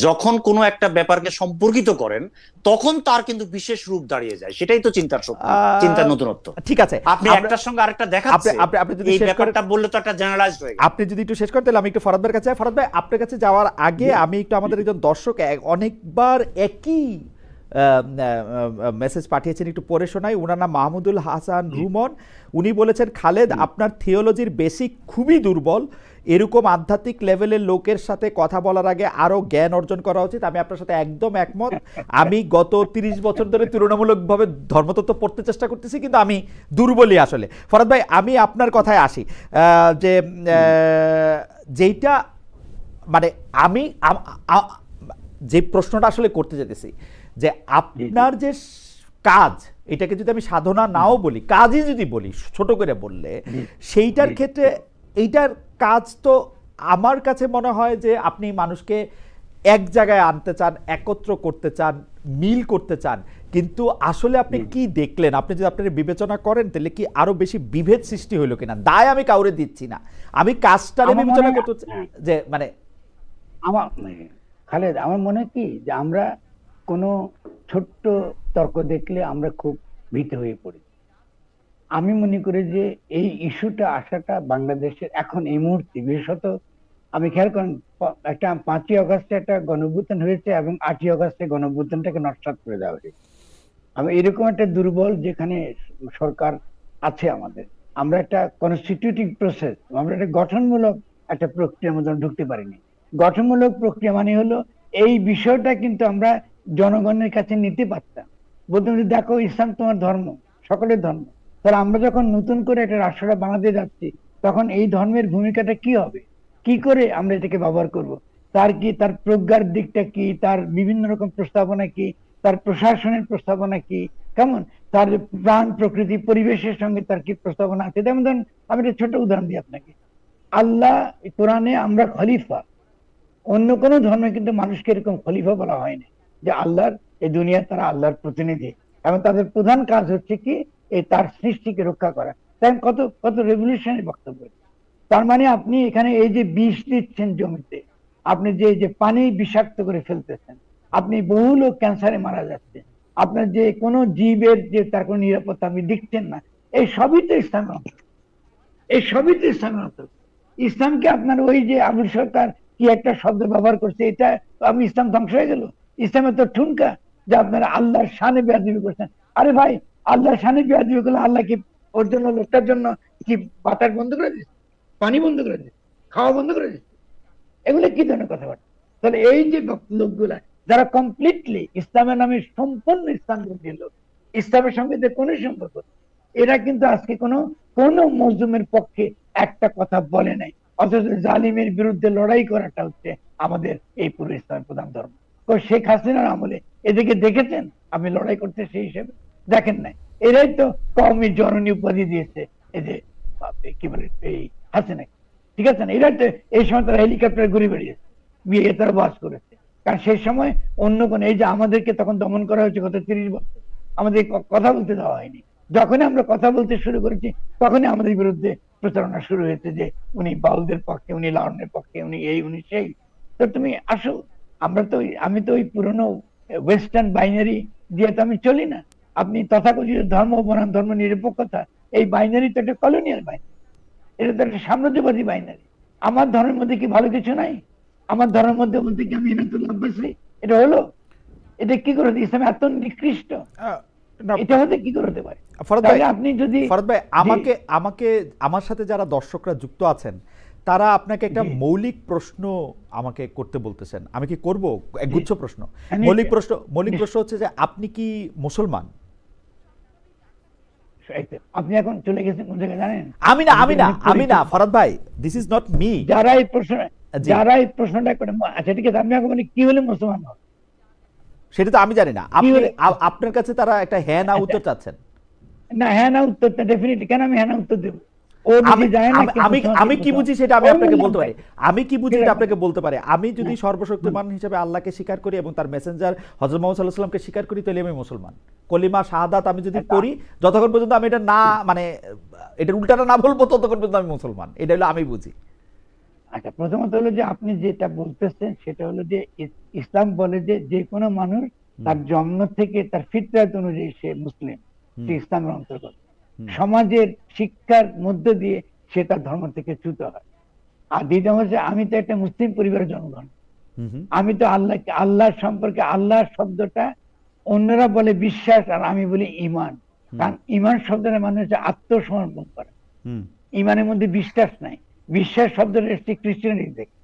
যখন কোনো একটা ব্যাপারকে সম্পর্কিত করেন, তখন তার কিন্তু বিশেষ রূপ দাঁড়িয়ে যায়। সেটাই তো চিন্তার শক্তি, চিন্তার নতুনত্ব। ঠিক আছে, আপনি একটার সঙ্গে আরেকটা দেখাচ্ছেন, এই ব্যাপারটা বললে তো একটা জেনারেলাইজড হয়ে গেল। আপনি যদি একটু শেষ করতে, আমি একটু ফরাদ ভাইয়ের কাছে, ফরাদ ভাই আপনার কাছে যাওয়ার আগে আমি একটু আমাদের একজন দর্শক অনেকবার একই মেসেজ পাঠিয়েছেন, একটু পড়ে শোনাই। ওনার নাম মাহমুদুল হাসান রুমন। উনি বলেছেন, খালেদ আপনার থিওলজির বেসিক খুবই দুর্বল, এরকম আধ্যাত্মিক লেভেলের লোকের সাথে কথা বলার আগে আরো জ্ঞান অর্জন করা উচিত। আমি আপনার সাথে একদম একমত। আমি গত 30 বছর ধরে তুলনামূলকভাবে ধর্মতত্ত্ব পড়তে চেষ্টা করতেছি, কিন্তু আমি দুর্বলই আসলে। ফরাদ ভাই, আমি আপনার কথায় আসি, যে যেইটা মানে আমি যে প্রশ্নটা আসলে করতে যেতেছি, যে আপনার যে কাজ, এটাকে যদি আমি সাধনা নাও বলি, কাজই যদি বলি, ছোট করে বললে, সেইটার ক্ষেত্রে এইটার কাজ তো আমার কাছে মনে হয় যে আপনি মানুষকে এক জায়গায় আনতে চান, একত্র করতে চান, মিল করতে চান। কিন্তু আসলে আপনি কি দেখলেন, আপনি যদি আপনার বিবেচনা করেন, তাহলে কি আরো বেশি বিভেদ সৃষ্টি হইলো কিনা? দায় আমি কাউরে দিচ্ছি না, আমি কাজটারে বিবেচনা করতে যে মানে খালেদ, আমার মনে হয় কি যে আমরা কোনো ছোট্ট তর্ক দেখলে আমরা খুব ভীত হয়ে পড়ি। আমি মনে করি যে এই ইস্যুটা আসাটা বাংলাদেশের এখন এই মুহূর্তে, বিশেষত আমি খেয়াল করেন, একটা 5ই আগস্টে একটা গণঅভ্যুত্থান হয়েছে এবং 8ই আগস্টে গণঅভ্যুত্থানটাকে নস্যাৎ করে দেওয়া হয়েছে। আমি এরকম একটা দুর্বল যেখানে সরকার আছে আমাদের, আমরা একটা কনস্টিটিউটিভ প্রসেস, আমরা একটা গঠনমূলক একটা প্রক্রিয়ার মধ্যে ঢুকতে পারিনি। গঠনমূলক প্রক্রিয়া মানে হলো এই বিষয়টা কিন্তু আমরা জনগণের কাছে নিতে পারতাম, বলতাম যে দেখো ইসলাম তোমার ধর্ম, সকলের ধর্ম। তাহলে আমরা যখন নতুন করে একটা রাষ্ট্রটা বানাতে যাচ্ছি, তখন এই ধর্মের ভূমিকাটা কি হবে, কি করে আমরা এটাকে ব্যবহার করব, তার প্রজ্ঞার দিকটা কি, তার বিভিন্ন রকম প্রস্তাবনা কি, তার প্রশাসনের প্রস্তাবনা কি, কেমন তার প্রাণ প্রকৃতি পরিবেশের সঙ্গে তার কি প্রস্তাবনা আছে। যেমন ধরুন, আমি একটা ছোট উদাহরণ দিই আপনাকে। আল্লাহ কোরআনে আমরা খলিফা, অন্য কোনো ধর্মে কিন্তু মানুষকে এরকম খলিফা বলা হয়নি, যে আল্লাহর এই দুনিয়া তারা আল্লাহর প্রতিনিধি, এবং তাদের প্রধান কাজ হচ্ছে কি এই তার সৃষ্টিকে রক্ষা করা। তাই কত কত রেভলিউশনারি বক্তব্য। তার মানে আপনি এখানে এই যে বিষ দিচ্ছেন জমিতে, আপনি যে পানি বিষাক্ত করে ফেলতেছেন, আপনি বহু লোক ক্যান্সারে মারা যাচ্ছে, আপনার যে কোনো জীবের যে তার কোনো নিরাপত্তা আপনি দিচ্ছেন না, এই সবই তো ইসলামের অংশ, এই সবই তো ইসলামের অংশ। ইসলামকে আপনার ওই যে আবুল সরকার কি একটা শব্দ ব্যবহার করছে, এটা আমি ইসলাম ধ্বংস হয়ে গেল। ইসলামের তো ঠুনকা যে আপনারা আল্লাহর শানে বেয়াদবি করছেন। আরে ভাই, আল্লাহর শানে বেয়াদবি করলে আল্লাহ কি ওর জন্য, লোকটার জন্য কি বাতাস বন্ধ করে দিচ্ছে, পানি বন্ধ করে দিচ্ছে, খাওয়া বন্ধ করে দিচ্ছে? এগুলো কি ধরনের কথাবার্তা? তাহলে এই যে লোকগুলা যারা কমপ্লিটলি ইসলামের নামে সম্পূর্ণ ইসলাম বিরোধী লোক, ইসলামের সঙ্গে যে কোনো সম্পর্ক, এরা কিন্তু আজকে কোনো মজলুমের পক্ষে একটা কথা বলে নাই, অথচ জালিমের বিরুদ্ধে লড়াই করাটা হচ্ছে আমাদের এই পুরো ইসলামের প্রধান ধর্ম। শেখ হাসিনার আমলে এদিকে দেখেছেন আমি লড়াই করতে, সেই হিসেবে দেখেন নাই। এরাই তো কওমি জননী উপাধি দিয়েছে এই যে কি বলে এই হাসিনা, ঠিক আছে না? এরা তো এই সময় তারা হেলিকপ্টার ঘুরে বেরিয়েছে, বিয়ে তারা বাস করেছে, কারণ সেই সময় অন্য কোন, এই যে আমাদেরকে তখন দমন করা হয়েছে গত 30 বছর, আমাদের কথা বলতে দেওয়া হয়নি। যখনই আমরা কথা বলতে শুরু করেছি, তখনই আমাদের বিরুদ্ধে প্রচারণা শুরু হয়েছে যে উনি বাউলদের পক্ষে, উনি লালনের পক্ষে, উনি এই উনি সেই। তো তুমি আসো, আমি তো ওই পুরনো ওয়েস্টার্ন বাইনারি দিয়ে তো আমি চলি না। আপনি তথাকথিত ধর্ম বনাম ধর্ম নিরপেক্ষতা, এই বাইনারি তো একটা কলোনিয়াল বাইনারি, এটা তো একটা সাম্রাজ্যবাদী বাইনারি। আমার ধর্মের মধ্যে কি ভালো কিছু নাই? আমার ধর্মের মধ্যে বলতে কি আমি ইনাতুল্লাহ আব্বাসী, এটা হলো? এটা কি করে ইসলাম এত নিকৃষ্ট? এটা হতে কি করে হতে পারে? আপনি যদি ফরদ ভাই, আমাকে আমার সাথে যারা দর্শকরা যুক্ত আছেন, তারা আপনাকে একটা মৌলিক প্রশ্ন আমাকে করতে বলতেছেন, আমি কি করব? একগুচ্ছ প্রশ্ন। মৌলিক প্রশ্ন হচ্ছে যে আপনি কি মুসলমান? আপনি এখন চলে গেছেন কোন জায়গায় জানেন? আমি না ফরাদ ভাই, দিস ইজ নট মি। যারা এই প্রশ্নটা করে, আচ্ছা ঠিক আছে, আপনি এখন বলেন কি হলে মুসলমান হবে? সেটা তো আমি জানি না, আপনার কাছে তারা একটা হ্যাঁ না উত্তর চাচ্ছেন। না, হ্যাঁ না উত্তরটা ডেফিনেটলি, কেন আমি হ্যাঁ না উত্তর দেব? আমি কি বুঝি সেটা আমি আপনাকে বলতে পারি। আপনাকে বলতে পারি, আমি যদি সর্বশক্তিমান হিসেবে আল্লাহকে স্বীকার করি এবং তার মেসেঞ্জার হযরত মুহাম্মদ সাল্লাল্লাহু আলাইহি ওয়াসাল্লামকে স্বীকার করি, তাহলে আমি মুসলমান। কলিমা শাহাদাত আমি যদি পড়ি, যতক্ষণ পর্যন্ত আমি এটা না, মানে এটার উল্টাটা না বলবো, ততক্ষণ পর্যন্ত আমি মুসলমান। এটা হলো আমি বুঝি। আচ্ছা, প্রথমত হলো যে আপনি যেটা বলতেছেন সেটা হলো যে ইসলাম বলে যে যে কোনো মানুষ তার জন্ম থেকে তার ফিতরাত অনুযায়ী সে মুসলিম, সে ইসলামের অন্তর্গত। সমাজের শিক্ষার মধ্য দিয়ে সে তার ধর্ম থেকে চ্যুত হয়। আর দ্বিতীয় হচ্ছে, আমি তো একটা মুসলিম পরিবারে জন্মগ্রহণ, আমি তো আল্লাহর সম্পর্কে, আল্লাহর শব্দটা অন্যরা বলে বিশ্বাস আর আমি বলি ঈমান। কারণ ঈমান শব্দটা মানে হচ্ছে আত্মসমর্পণ করা। ঈমানের মধ্যে বিশ্বাস নাই। বিশ্বাস শব্দটা এসেছে খ্রিস্টানিটি থেকে।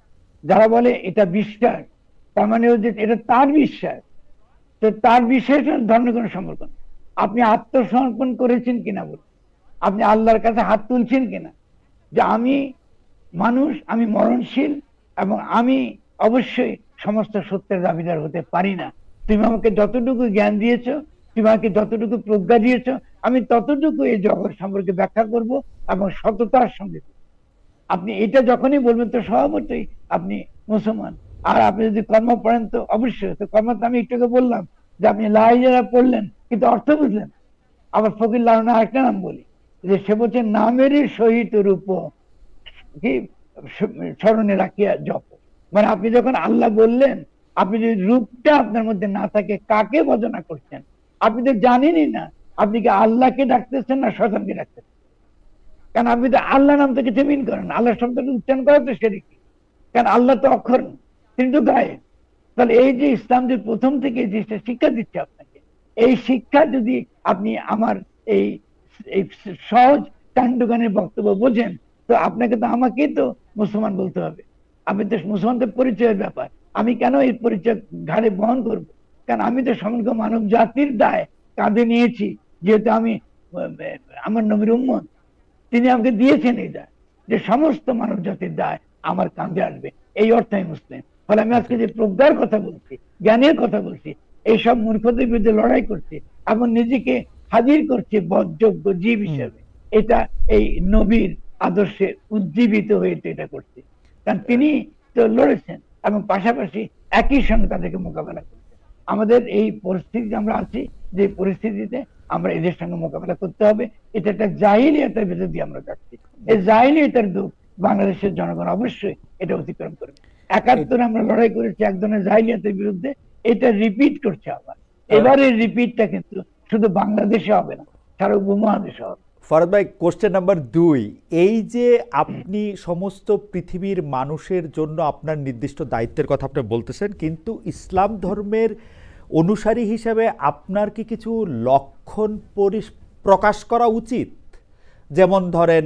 যারা বলে এটা বিশ্বাস, তার মানে হচ্ছে এটা তার বিশ্বাস, তো তার বিশ্বাস ধর্মের কোনো সম্পর্ক নেই। আপনি আত্মসমর্পণ করেছেন কিনা বলুন, আপনি আল্লাহর কাছে হাত তুলছেন কিনা যে আমি মানুষ, আমি মরণশীল, এবং আমি অবশ্যই সমস্ত সত্যের দাবিদার হতে পারি না। তুমি আমাকে যতটুকু জ্ঞান দিয়েছো, তুমি আমাকে যতটুকু প্রজ্ঞা দিয়েছো, আমি ততটুকু এই জগৎ সম্পর্কে ব্যাখ্যা করব এবং সততার সঙ্গে। আপনি এটা যখনই বলবেন তো স্বভাবতই আপনি মুসলমান। আর আপনি যদি কর্ম পড়েন তো অবশ্যই, তো কর্ম তো আমি একটু আগে বললাম যে আপনি লা ইলাহা পড়লেন কিন্তু অর্থ বুঝলেন। আবার ফকির লালনের আরেকটা নাম বলি, যে সে বলছে নামেরই সহিত রূপ কি স্মরণে রাখিয়া জপ। মানে আপনি যখন আল্লাহ বললেন, আপনি যদি রূপটা আপনার মধ্যে না থাকে, কাকে ভজনা করছেন আপনি তো জানেনই না। আপনি কি আল্লাহকে ডাকতেছেন না শয়তানকে ডাকতেছেন? কারণ আপনি তো আল্লাহ নাম থেকে জমিন করেন, আল্লাহ শব্দটা উচ্চারণ করা তো সেদিকে, কারণ আল্লাহ তো অক্ষর, তিনি তো গায়ে। তাহলে এই যে ইসলাম যে প্রথম থেকে এই জিনিসটা শিক্ষা দিচ্ছে আপনাকে, এই শিক্ষা যদি আপনি আমার এই সহজ কাণ্ডজ্ঞানের বক্তব্য বোঝেন, তো আপনাকে তো আমাকেই তো মুসলমান বলতে হবে। আমি তো মুসলমানদের পরিচয়ের ব্যাপার, আমি কেন এই পরিচয় ঘাড়ে বহন করব? কারণ আমি তো সমগ্র মানব জাতির দায় কাঁধে নিয়েছি, যেহেতু আমি আমার নবীর উম্মত, তিনি আমাকে দিয়েছেন এই দায়, যে সমস্ত মানব জাতির দায় আমার কাঁধে আসবে। এই অর্থে আমি মুসলিম। ফলে আমি আজকে যে প্রজ্ঞার কথা বলছি, জ্ঞানের কথা বলছি, এইসব মূর্খদের বিরুদ্ধে লড়াই করছি এবং নিজেকে হাজির করছি বদযোগ্য জীব হিসেবে, এটা এই নবীর আদর্শে উজ্জীবিত হয়ে এটা করছি। কারণ তিনি তো লড়েছেন এবং পাশাপাশি একই সঙ্গে তাদেরকে মোকাবেলা করছেন। আমাদের এই পরিস্থিতিতে আমরা আছি, যে পরিস্থিতিতে আমরা এদের সঙ্গে মোকাবেলা করতে হবে, এটা একটা জাহিলিয়াতের ভিতর দিয়ে আমরা যাচ্ছি। এই জাহিলিয়াতের দুঃখ বাংলাদেশের জনগণ অবশ্যই এটা অতিক্রম করবে। ৭১ আমরা লড়াই করেছি এক ধরনের জাহিলিয়াতের বিরুদ্ধে, এটা রিপিট করছে আবার। এবারে রিপিটটা কিন্তু শুধু বাংলাদেশে হবে না, সারা উপমহাদেশে হবে। ফরাদ ভাই, কোশ্চেন নাম্বার ২, এই যে আপনি সমস্ত পৃথিবীর মানুষের জন্য আপনার নির্দিষ্ট দায়িত্বের কথা আপনি বলতেছেন, কিন্তু ইসলাম ধর্মের অনুসারী হিসেবে আপনার কি কিছু লক্ষণ প্রকাশ করা উচিত? যেমন ধরেন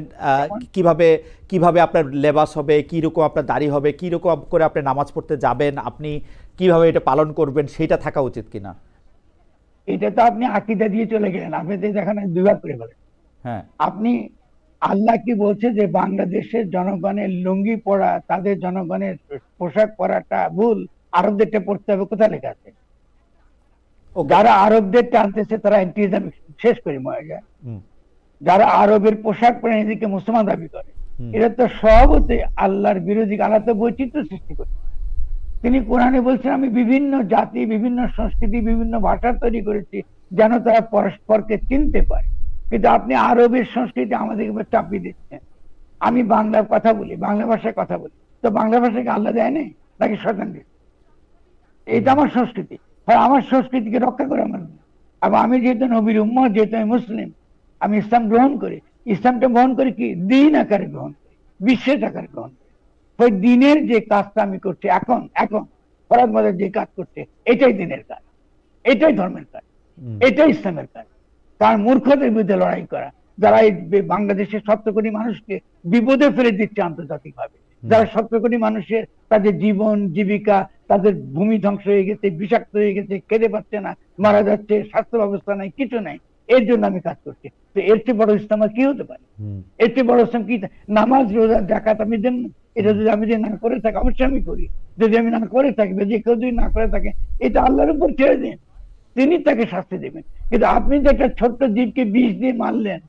কিভাবে আপনার লেবাস হবে, কিরকম আপনার দাড়ি হবে, কিরকম করে আপনি নামাজ পড়তে যাবেন, আপনি কিভাবে এটা পালন করবেন, সেটা থাকা উচিত কিনা? এটা তো আপনি আকীদা দিয়ে চলে গেলেন, আপনি তো দেখেন দুইবার করে বলেন। হ্যাঁ, আপনি আল্লাহ কি বলছে যে বাংলাদেশের জনগণের লুঙ্গি পরা, তাদের জনগণের পোশাক পরাটা ভুল, আরবদেরটা পড়তে হবে, কোথায় লেখা আছে? যারা আরবদের টানতেছে তারা অ্যান্টি ইসলামিক, শেষ করি মনে যায়, যারা আরবের পোশাক পরে নিজেকে মুসলমান দাবি করে, এটা তো স্বভাবতই আল্লাহর বিরোধী। আল্লাহ তো বৈচিত্র্য সৃষ্টি করছে। তিনি কোরআনে বলছেন আমি বিভিন্ন জাতি, বিভিন্ন সংস্কৃতি, বিভিন্ন ভাষা তৈরি করেছি যেন তারা পরস্পরকে চিনতে পারে। কিন্তু আপনি আরবের সংস্কৃতি আমাদেরকে চাপিয়ে দিচ্ছেন। আমি বাংলার কথা বলি, বাংলা ভাষায় কথা বলি, তো বাংলা ভাষাকে আল্লাহ দেয় নাই নাকি শয়তান দিচ্ছে? এটা আমার সংস্কৃতি, আমার সংস্কৃতিকে রক্ষা করে আমার। এবং আমি যেহেতু নবীর উম্মত, যেহেতু আমি মুসলিম, আমি ইসলাম গ্রহণ করি। ইসলামটা গ্রহণ করি কি দিন আকারে গ্রহণ করি, বিশেষ আকারে গ্রহণ করি। ওই দিনের যে কাজটা আমি করছি এখন ফরাদ মাদার যে কাজ করছে, এটাই দিনের কাজ, এটাই ধর্মের কাজ, এটাই ইসলামের কাজ। তার মূর্খদের বিরুদ্ধে লড়াই করা, যারা এই বাংলাদেশের ৭০ কোটি মানুষকে বিপদে ফেলে দিচ্ছে আন্তর্জাতিক ভাবে, যারা ৭০ কোটি মানুষের তাদের জীবন জীবিকা, তাদের ভূমি ধ্বংস হয়ে গেছে, বিষাক্ত হয়ে গেছে, খেতে পাচ্ছে না, মারা যাচ্ছে, স্বাস্থ্য ব্যবস্থা নাই, কিছু নাই, এর জন্য আমি কাজ করছি। তো এর চেয়ে বড় ইসলাম আর কি হতে পারে? এর চেয়ে বড় ইসলাম কি? নামাজ, রোজা, জাকাত আমি দেন না, এটা যদি আমি যদি না করে থাকি, অবশ্যই আমি করি। যদি আমি না করে থাকি, যে কেউ যদি না করে থাকে, এটা আল্লাহর উপর ছেড়ে দিন, তিনি তাকে শাস্তি দেবেন। কিন্তু আপনি যে একটা ছোট্ট জীবকে বিষ দিয়ে মারলেন,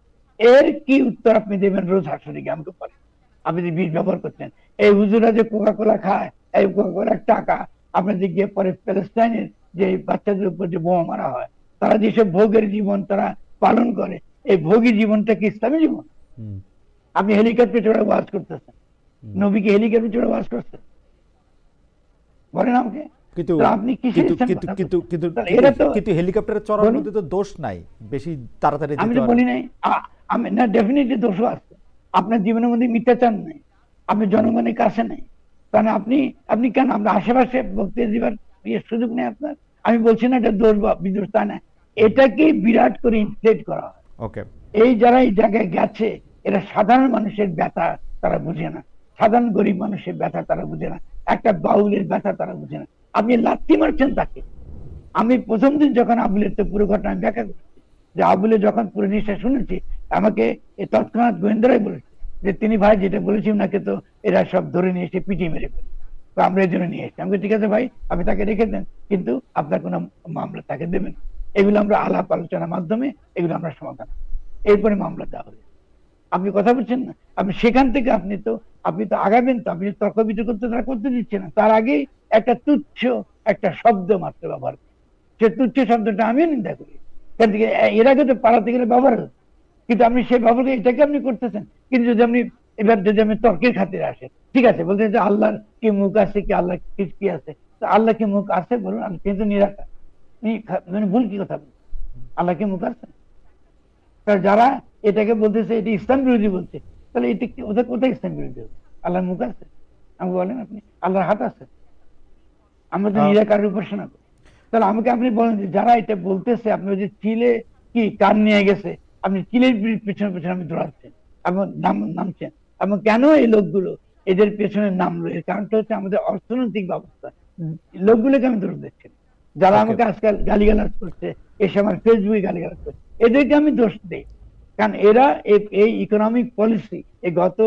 এর কি উত্তর আপনি দেবেন রোজ হাসরে গিয়ে আমাকে বলেন? আপনি যে বিষ ব্যবহার করছেন, এই হুজুরা যে কোকা কোলা খায়, এই কোকা কোলার টাকা আপনাদের গিয়ে পরে প্যালেস্টাইনের যে বাচ্চাদের উপর যে বোমা মারা হয়, তারা যেসব ভোগের জীবন তারা পালন করে, এই ভোগী জীবনটা কি ইসলামী জীবন? আপনি হেলিকপ্টার চড়ে ওয়াজ করতেছেন, নবীকে হেলিকপ্টার চড়ে ওয়াজ করছেন, বলেন আমাকে। কিন্তু আপনি কিসের ইসলাম কথা বলছেন? এরা তো কিন্তু হেলিকপ্টারে চড়ার মধ্যে তো দোষ নাই, বেশি তাড়াতাড়ি আমি যেতে তো বলি নাই, আমি না, ডেফিনেটলি দোষও আছে। আপনার জীবনের মধ্যে মিথ্যাচার নাই, আপনি জনগণের কাছে নাই, কারণ আপনি কেন আমরা আশেপাশে বক্তৃতা দিবার সুযোগ নেই আপনার। আমি বলছি না এটা দোষ বা বিদোষ, তা না, এটাকে বিরাট করে ইনফ্লেট করা হয়। ওকে, এই যারা এই জায়গায় গেছে, এরা সাধারণ মানুষের ব্যথা তারা বুঝে না, সাধারণ গরিব মানুষের ব্যথা তারা বুঝে না, একটা বাউলের ব্যথা তারা বুঝে না। আপনি লাথি মারছেন তাকে। আমি প্রথম দিন যখন আবুলের তো পুরো ঘটনা আমি ব্যাখ্যা করেছি, যে আবুলে যখন পুরো জিনিসটা শুনেছি, আমাকে তৎক্ষণাৎ গোয়েন্দারাই বলেছে যে তিনি ভাই যেটা বলেছি ওনাকে তো এরা সব ধরে নিয়ে এসে পিটিয়ে মেরে ফেলে, তো আমরা এই জন্য নিয়ে এসেছি। আমি ঠিক আছে ভাই, আপনি তাকে রেখে দেন, কিন্তু আপনার কোনো মামলা তাকে দেবেন। এগুলো আমরা আলাপ আলোচনার মাধ্যমে এগুলো আমরা সমাধান, এরপরে মামলা দেওয়া হবে। আপনি কথা বলছেন না, আপনি সেখান থেকে আপনি তো আগাবেন, তো আপনি তর্ক বিতর্ক করতে দিচ্ছেন না। তার আগে একটা তুচ্ছ একটা শব্দ মাত্র ব্যবহার, সে তুচ্ছ শব্দটা আমিও নিন্দা করি, কারণ এর আগে তো পাড়াতে গেলে ব্যবহার হতো, কিন্তু আপনি সেই ব্যবহার এটাকে আপনি করতেছেন। কিন্তু যদি আপনি এবার যদি আমি তর্কের খাতিরে আসে, ঠিক আছে, বলতেন যে আল্লাহর কি মুখ আছে, কি আল্লাহ কি আছে, আল্লাহ কি মুখ আছে বলুন, আমি কিন্তু নিরাকার, ভুল কি কথা বলছেন? আল্লাহ কি মুখ আছে? যারা এটাকে বলতেছে এটি ইসলাম বিরোধী বলছে, তাহলে এটা ওদের কোথায় ইসলাম বিরোধী? আল্লাহর মুখ আছে আমাকে বলেন, আপনি আল্লাহর হাত আছে? আমরা তো নিরাকারের উপাসনা করি। তাহলে আমাকে আপনি বলেন যে যারা এটা বলতেছে, আপনি ওই যে চিলে কি কান নিয়ে গেছে, আপনি চিলের পেছনে পেছনে আপনি দৌড়াচ্ছেন এবং নামছেন, এবং কেন এই লোকগুলো এদের পেছনে নামলো? এর কারণটা হচ্ছে আমাদের অর্থনৈতিক ব্যবস্থা। লোকগুলোকে আমি দোষ দিচ্ছি, যারা আমাকে আজকাল গালিগালাজ করছে, এই সময় ফেসবুকে গালিগালাজ করছে, এদেরকে আমি দোষ দিই, কারণ এরা এই ইকোনমিক পলিসি এই গত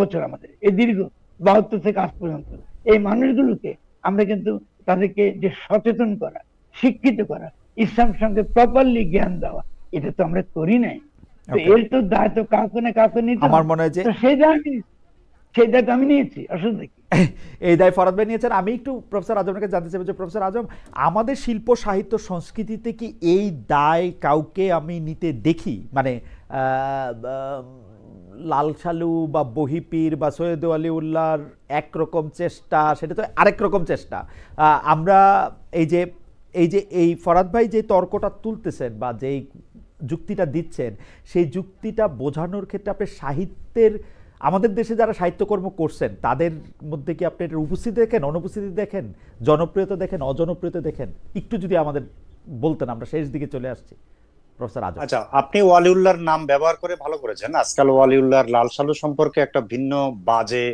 বছর আমাদের এই দীর্ঘ 72 থেকে আজ পর্যন্ত এই মানুষগুলোকে আমরা কিন্তু তাদেরকে যে সচেতন করা, শিক্ষিত করা, ইসলাম সঙ্গে প্রপারলি জ্ঞান দেওয়া, এটা তো আমরা করি নাই। এর তো দায়িত্ব কাউকে না কাউকে নিতে, আমার মনে হয় যে সেই দায়িত্ব আমি নিয়েছি। অসুবিধা কি? এই দায় ফরাদ ভাই নিয়েছেন। আমি একটু প্রফেসর আজমকে জানতে চাইব যে প্রফেসর আজম, আমাদের শিল্প সাহিত্য সংস্কৃতিতে কি এই দায় কাউকে আমি নিতে দেখি? মানে লাল সালু বা বহিপীর বা সৈয়দ ওয়ালিউল্লাহর একরকম চেষ্টা, সেটা তো আরেক রকম চেষ্টা। আমরা এই ফরাদ ভাই যে তর্কটা তুলতেছেন বা যেই যুক্তিটা দিচ্ছেন, সেই যুক্তিটা বোঝানোর ক্ষেত্রে আপনি সাহিত্যের, আমাদের দেশে যারা সাহিত্যকর্ম করছেন তাদের মধ্যে কি আপনি এটার উপস্থিতি দেখেন, অনুপস্থিতি দেখেন, জনপ্রিয়তা দেখেন, অজনপ্রিয়তা দেখেন? একটু যদি আমাদের বলতেন, আমরা শেষ দিকে চলে আসছি। প্রফেসর আজম, আচ্ছা, আপনি ওয়ালিউল্লাহর নাম ব্যবহার করে ভালো করেছেন। আজকাল ওয়ালিউল্লাহর লাল সালু সম্পর্কে একটা ভিন্ন বাজে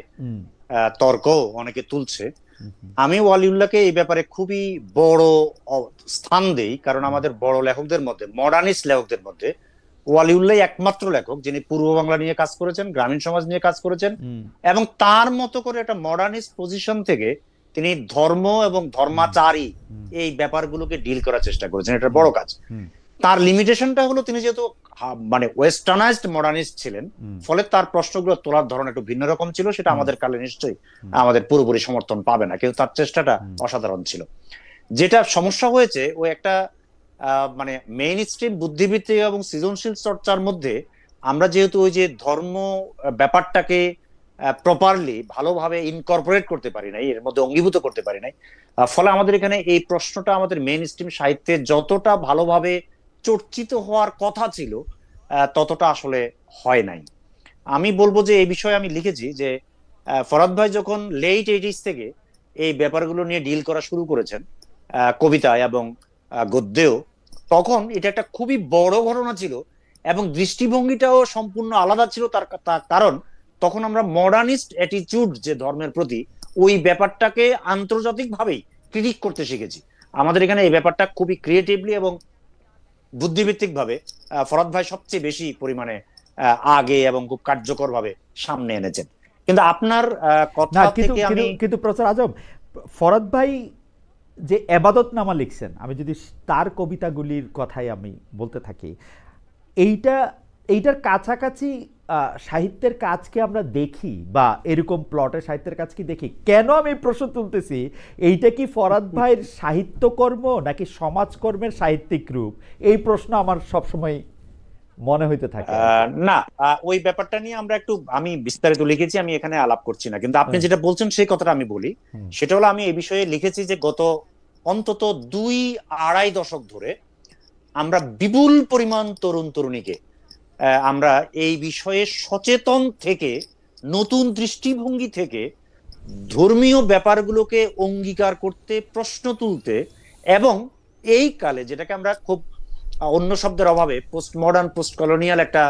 তর্ক অনেকে তুলছে। আমি ওয়ালিউল্লাহকে এই ব্যাপারে খুবই বড় স্থান দেই, কারণ আমাদের বড় লেখকদের মধ্যে, মডার্নিস্ট লেখকদের মধ্যে ওয়ালিউল্লাহ একমাত্র লেখক যিনি পূর্ব বাংলা নিয়ে কাজ করেছেন, গ্রামীণ সমাজ নিয়ে কাজ করেছেন, এবং তার মতো করে একটা মডার্নিস্ট পজিশন থেকে তিনি ধর্ম এবং ধর্মাচারী এই ব্যাপারগুলোকে ডিল করার চেষ্টা করেছেন। এটা বড় কাজ। তার লিমিটেশনটা হলো তিনি যেহেতু মানে ওয়েস্টার্নাইজড মডার্নিস্ট ছিলেন, ফলে তার প্রশ্নগুলো তোলার ধরন একটু ভিন্ন রকম ছিল। সেটা আমাদের কালে নিশ্চয়ই আমাদের পুরোপুরি সমর্থন পাবে না, কিন্তু তার চেষ্টাটা অসাধারণ ছিল। যেটা সমস্যা হয়েছে, ও একটা মানে মেইন স্ট্রিম বুদ্ধিবৃত্তি এবং সৃজনশীল চর্চার মধ্যে আমরা যেহেতু ওই যে ধর্ম ব্যাপারটাকে প্রপারলি ভালোভাবে ইনকর্পোরেট করতে পারি নাই, এর মধ্যে অঙ্গীভূত করতে পারি নাই, ফলে আমাদের এখানে এই প্রশ্নটা আমাদের মেইন স্ট্রিম সাহিত্যে যতটা ভালোভাবে চর্চিত হওয়ার কথা ছিল ততটা আসলে হয় নাই। আমি বলবো যে এই বিষয়ে আমি লিখেছি যে ফরাদ ভাই যখন লেট 80s থেকে এই ব্যাপারগুলো নিয়ে ডিল করা শুরু করেছেন কবিতায় এবং গদ্যেও, তখন এটা একটা খুবই বড় ঘটনা ছিল এবং দৃষ্টিভঙ্গিটাও সম্পূর্ণ আলাদা ছিল। তার কারণ তখন আমরা মডার্নিস্ট অ্যাটিটিউড যে ধর্মের প্রতি, ওই ব্যাপারটাকে আন্তর্জাতিক ভাবেই ক্রিটিক করতে শিখেছি। আমাদের এখানে এই ব্যাপারটা খুবই ক্রিয়েটিভলি এবং বুদ্ধিভিত্তিক ভাবে ফরহাদ ভাই সবচেয়ে বেশি পরিমাণে আগে এবং খুব কার্যকর ভাবে সামনে এনেছেন। কিন্তু আপনার কথা থেকে আমি কিন্তু প্রফেসর আজম, ফরহাদ ভাই যে এবাদতনামা লিখছেন, আমি যদি তার কবিতাগুলির কথাই আমি বলতে থাকি, এইটার কাছাকাছি সাহিত্যের কাজকে আমরা দেখি, বা এরকম প্লটের সাহিত্যের কাজ কি দেখি? কেন আমি প্রশ্ন তুলতেছি, এইটা কি ফরহাদ ভাইয়ের সাহিত্যকর্ম নাকি সমাজকর্মের সাহিত্যিক রূপ? এই প্রশ্ন আমার সবসময় মনে হইতে থাকে। না, ওই ব্যাপারটা নিয়ে আমি বিস্তারিত লিখেছি, আমি এখানে আলাপ করছি না। কিন্তু আপনি যেটা বলছেন সেই কথাটা আমি বলি। সেটা হলো, আমি এই বিষয়ে লিখেছি যে গত অন্তত 2-2.5 দশক ধরে আমরা বিপুল পরিমাণ তরুণ তরুণীকে আমরা এই বিষয়ে সচেতন থেকে, নতুন দৃষ্টিভঙ্গি থেকে ধর্মীয় ব্যাপারগুলোকে অঙ্গীকার করতে, প্রশ্ন তুলতে, এবং এই কালে যেটাকে আমরা খুব অন্য শব্দের অভাবে পোস্ট মডার্ন, পোস্ট কলোনিয়াল একটা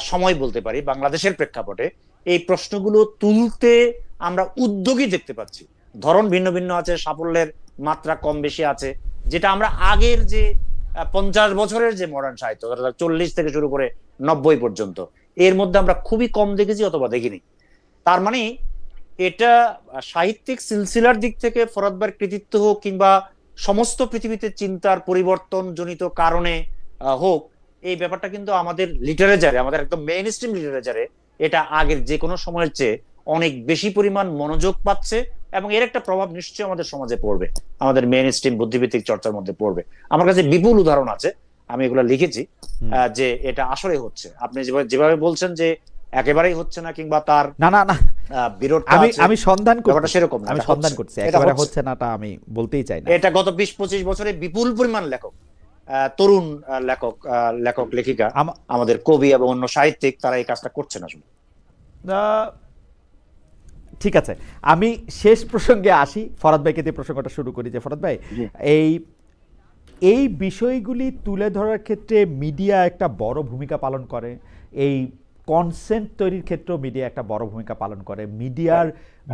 সময় বলতে পারি বাংলাদেশের প্রেক্ষাপটে, এই প্রশ্নগুলো তুলতে আমরা উদ্যোগী দেখতে পাচ্ছি। ধরন ভিন্ন ভিন্ন আছে, সাফল্যের মাত্রা কম বেশি আছে, যেটা আমরা আগের যে 50 বছরের যে মডার্ন সাহিত্য, 40 থেকে শুরু করে 90 পর্যন্ত, এর মধ্যে আমরা খুবই কম দেখেছি অথবা দেখিনি। তার মানে এটা সাহিত্যিক সিলসিলার দিক থেকে ফরহাদ ভাইয়ের কৃতিত্ব হোক, কিংবা সমস্ত পৃথিবীতে চিন্তার পরিবর্তন জনিত কারণে হোক, এই ব্যাপারটা কিন্তু আমাদের লিটারেচারে, আমাদের একদম মেইন স্ট্রিম লিটারেচারে এটা আগের যে কোনো সময়ের চেয়ে অনেক বেশি পরিমাণ মনোযোগ পাচ্ছে, এবং এর একটা প্রভাব নিশ্চয়ই আমাদের সমাজে পড়বে, আমাদের মেইন স্ট্রিম বুদ্ধিভিত্তিক চর্চার মধ্যে পড়বে। আমার কাছে বিপুল উদাহরণ আছে, আমি এগুলো লিখেছি, যে এটা আসলে হচ্ছে। আপনি যেভাবে বলছেন যে একেবারেই হচ্ছে না, কিংবা তার না না না বিরোধটা আমি সন্ধান করছি, সেরকম না, আমি সন্ধান করছি, একেবারে হচ্ছে না তা আমি বলতেই চাই না। এটা গত 20-25 বছরে বিপুল পরিমাণ লেখক, তরুণ লেখক লেখিকা, আমাদের কবি এবং অন্য সাহিত্যিক, তারা এই কাজটা করছে না। ঠিক আছে, আমি শেষ প্রসঙ্গে আসি, ফরহাদ ভাইকে দিয়ে প্রসঙ্গটা শুরু করি। যে ফরহাদ ভাই, এই বিষয়গুলি তুলে ধরার ক্ষেত্রে মিডিয়া একটা বড় ভূমিকা পালন করে, এই কনসেন্ট তৈরির ক্ষেত্রেও মিডিয়া একটা বড় ভূমিকা পালন করে। মিডিয়ার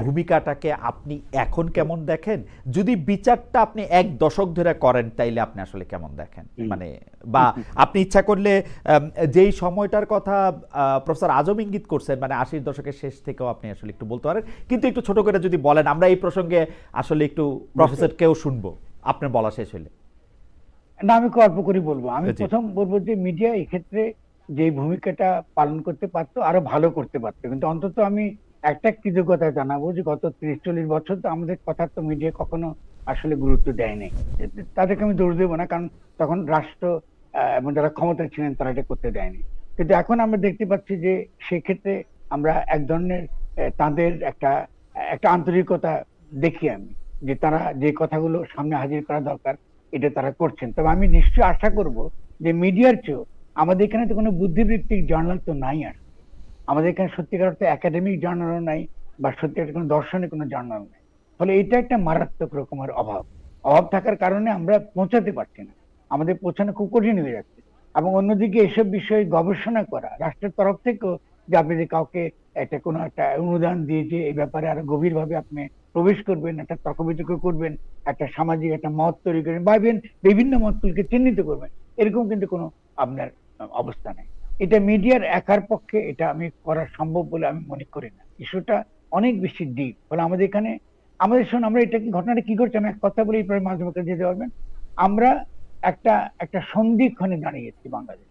ভূমিকাটাকে আপনি এখন কেমন দেখেন? যদি বিচারটা আপনি 1 দশক ধরে করেন, তাইলে আপনি আসলে কেমন দেখেন? মানে, বা আপনি ইচ্ছা করলে যেই সময়টার কথা প্রফেসর আজম ইঙ্গিত করছেন, মানে 80 দশকের শেষ থেকেও আপনি আসলে একটু বলতে পারেন, কিন্তু একটু ছোট করে যদি বলেন, আমরা এই প্রসঙ্গে আসলে একটু প্রফেসরকেও শুনবো আপনার বলা শেষ হইলে। না, আমি অল্প করে বলবো। আমি প্রথম বলবো যে মিডিয়া এই ক্ষেত্রে যে ভূমিকাটা পালন করতে পারতো, আরো ভালো করতে পারতো। কিন্তু অন্তত আমি একটা কৃতজ্ঞতা জানাবো যে গত 30-40 বছর তো আমাদের কথা তো মিডিয়া কখনো আসলে গুরুত্ব দেয়নি। তাদেরকে আমি দোষ দেবো না, কারণ তখন রাষ্ট্র এবং যারা ক্ষমতা ছিলেন তারা এটা করতে দেয়নি। কিন্তু এখন আমরা দেখতে পাচ্ছি যে সেক্ষেত্রে আমরা এক ধরনের তাদের একটা আন্তরিকতা দেখি আমি, যে তারা যে কথাগুলো সামনে হাজির করা দরকার এটা তারা করছেন। তবে আমি নিশ্চয়ই আশা করব যে মিডিয়ার চেয়েও আমাদের এখানে তো কোনো বুদ্ধিবৃত্তিক জার্নাল তো নাই, আর আমাদের এখানে সত্যিকার অর্থে একাডেমিক জার্নালও নাই, বা সত্যিকার কোনো দর্শনের কোনো জার্নাল নাই। ফলে এটা একটা মারাত্মক রকমের অভাব থাকার কারণে আমরা পৌঁছাতে পারছি না, আমাদের পৌঁছানো খুব কঠিন হয়ে যাচ্ছে। এবং অন্যদিকে এসব বিষয়ে গবেষণা করা রাষ্ট্রের তরফ থেকেও, যে আপনি যে কাউকে কোনো একটা অনুদান দিয়ে যে এই ব্যাপারে আরো গভীরভাবে আপনি প্রবেশ করবেন, একটা তর্ক বিতর্ক করবেন, একটা সামাজিক একটা মত তৈরি করবেন, বা বিভিন্ন মতগুলোকে চিহ্নিত করবেন, এরকম কিন্তু কোনো আপনার অবস্থা নেই। এটা মিডিয়ার একার পক্ষে এটা আমি করা সম্ভব বলে আমি মনে করি না। ইস্যুটা অনেক বেশি ডিপ। ফলে আমাদের এখানে আমরা এটা ঘটনাটা কি করছি, আমি এক কথা বলে এই মাঝে মাঝে যেতে পারবেন। আমরা একটা সন্ধিক্ষণে দাঁড়িয়েছি বাংলাদেশ।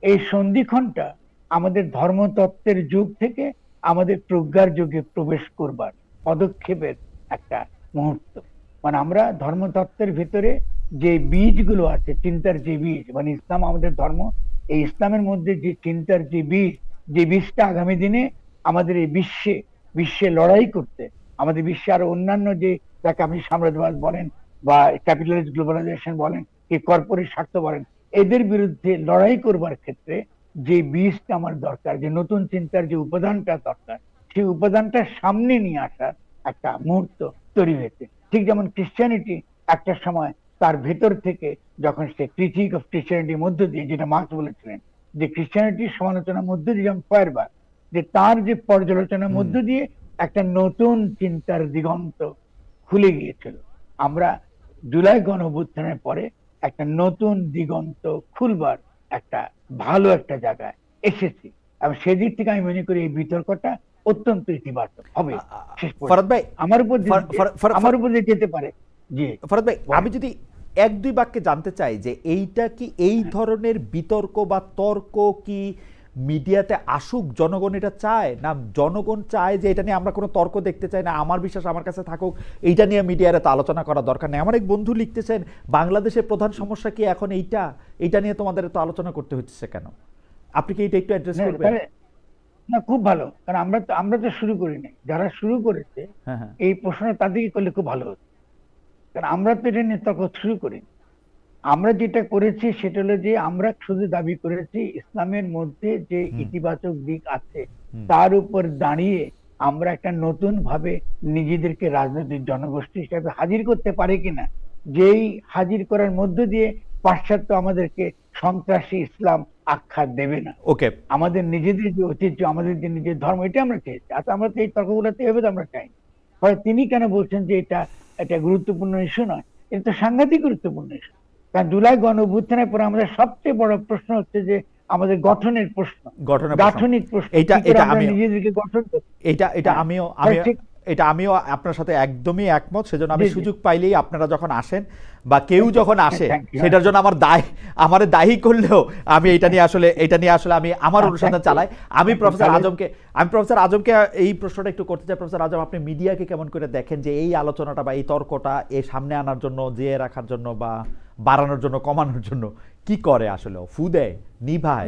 এই সন্ধিক্ষণটা আমাদের ধর্মতত্ত্বের যুগ থেকে আমাদের প্রজ্ঞার যুগে প্রবেশ করবার পদক্ষেপের একটা মুহূর্ত। মানে আমরা ধর্মতত্ত্বের ভিতরে যে বীজগুলো আছে, চিন্তার যে বীজ, মানে ইসলাম আমাদের ধর্ম, এই ইসলামের মধ্যে যে চিন্তার যে বীজটা আগামী দিনে আমাদের এই বিশ্বে লড়াই করতে, আমাদের বিশ্বে আরো অন্যান্য যে, যাকে আপনি সাম্রাজ্যবাদ বলেন বা ক্যাপিটালিস্ট গ্লোবালাইজেশন বলেন, কি কর্পোরেট স্বার্থ বলেন, এদের বিরুদ্ধে লড়াই করবার ক্ষেত্রে যে বীজটা আমার দরকার, যে নতুন চিন্তার যে উপাদানটা দরকার, সেই উপাদানটা সামনে নিয়ে আসার একটা মুহূর্ত তৈরি হয়েছে। ঠিক যেমন ক্রিশ্চিয়ানিটি একটা সময় তার ভেতর থেকে, যখন সে ক্রিটিক অফ ক্রিশ্চিয়ানিটির মধ্য দিয়ে, যেটা মার্কস বলেছিলেন যে ক্রিশ্চিয়ানিটির সমালোচনার মধ্য দিয়ে, যেমন ফয়ারবার্গ, যে তার যে পর্যালোচনার মধ্য দিয়ে একটা নতুন চিন্তার দিগন্ত খুলে গিয়েছিল। আমরা জুলাই গণ অভ্যুত্থানের পরে একটা নতুন দিগন্ত খুলবার একটা ভালো একটা জায়গায় এসেছি, এবং সেদিক থেকে আমি মনে করি এই বিতর্কটা অত্যন্ত ইতিবাচক হবে শেষ ফরহাদ পর্যন্ত ভাই, আমার উপর আমার উপর দিয়ে যেতে পারে। জি ফরহাদ ভাই, বলেন। আমি যদি এক দুই বাক্যে জানতে চাই যে এইটা কি এই ধরনের বিতর্ক বা তর্ক কি মিডিয়াতে আসুক, জনগণ এটা চায়, না জনগণ চায় যে এটা নিয়ে আমরা কোনো তর্ক দেখতে চাই না, আমার বিশ্বাস আমার কাছে থাকুক, এইটা নিয়ে মিডিয়ার এত আলোচনা করা দরকার নেই? আমার এক বন্ধু লিখতেছেন বাংলাদেশের প্রধান সমস্যা কি এখন এইটা নিয়ে তোমাদের এত আলোচনা করতে হচ্ছে কেন? আপনি কি এটা একটু অ্যাড্রেস করবেন? না, খুব ভালো, কারণ আমরা তো শুরু করি নাই, যারা শুরু করেছে হ্যাঁ, হ্যাঁ। এই প্রশ্নটা তাদেরকে করলে খুব ভালো হতো, কারণ আমরা তো এটা নিয়ে তর্ক শুরু করি। আমরা যেটা করেছি সেটা হলো যে আমরা শুধু দাবি করেছি ইসলামের মধ্যে যে ইতিবাচক দিক আছে তার উপর দাঁড়িয়ে আমরা একটা নতুন ভাবে নিজেদেরকে রাজনৈতিক জনগোষ্ঠী হিসেবে হাজির করতে পারি কিনা, যেই হাজির করার মধ্য দিয়ে পাশ্চাত্য আমাদেরকে সন্ত্রাসী ইসলাম আখ্যা দেবে না। ওকে, আমাদের নিজেদের যে ঐতিহ্য, আমাদের যে নিজের ধর্ম, এটা আমরা চেয়েছি। আচ্ছা, আমরা তো এই তর্কগুলোতে এভাবে তো আমরা চাই। ফলে তিনি কেন বলছেন যে এটা গুরুত্বপূর্ণ ইস্যু নয়? এটা তো সাংঘাতিক গুরুত্বপূর্ণ ইস্যু। কারণ জুলাই গণ অভ্যুত্থানের পরে আমাদের সবচেয়ে বড় প্রশ্ন হচ্ছে যে আমাদের গঠনের প্রশ্ন, গাঠনিক প্রশ্ন, নিজেদেরকে গঠন করতে। এটা আমিও আপনার সাথে একদমই একমত। সেজন্য আমি সুযোগ পাইলেই আপনারা যখন আসেন বা কেউ যখন আসে সেটার জন্য আমার দায়ী করলেও আমি এটা নিয়ে আসলে আমি আমার অনুসন্ধান চালাই। আমি প্রফেসর আজমকে এই প্রশ্নটা একটু করতে চাই। প্রফেসর আজম, আপনি মিডিয়াকে কেমন করে দেখেন যে এই আলোচনাটা বা এই তর্কটা এর সামনে আনার জন্য, জিয়ে রাখার জন্য বা বাড়ানোর জন্য, কমানোর জন্য কি করে? আসলে ফু দেয়, নিভায়,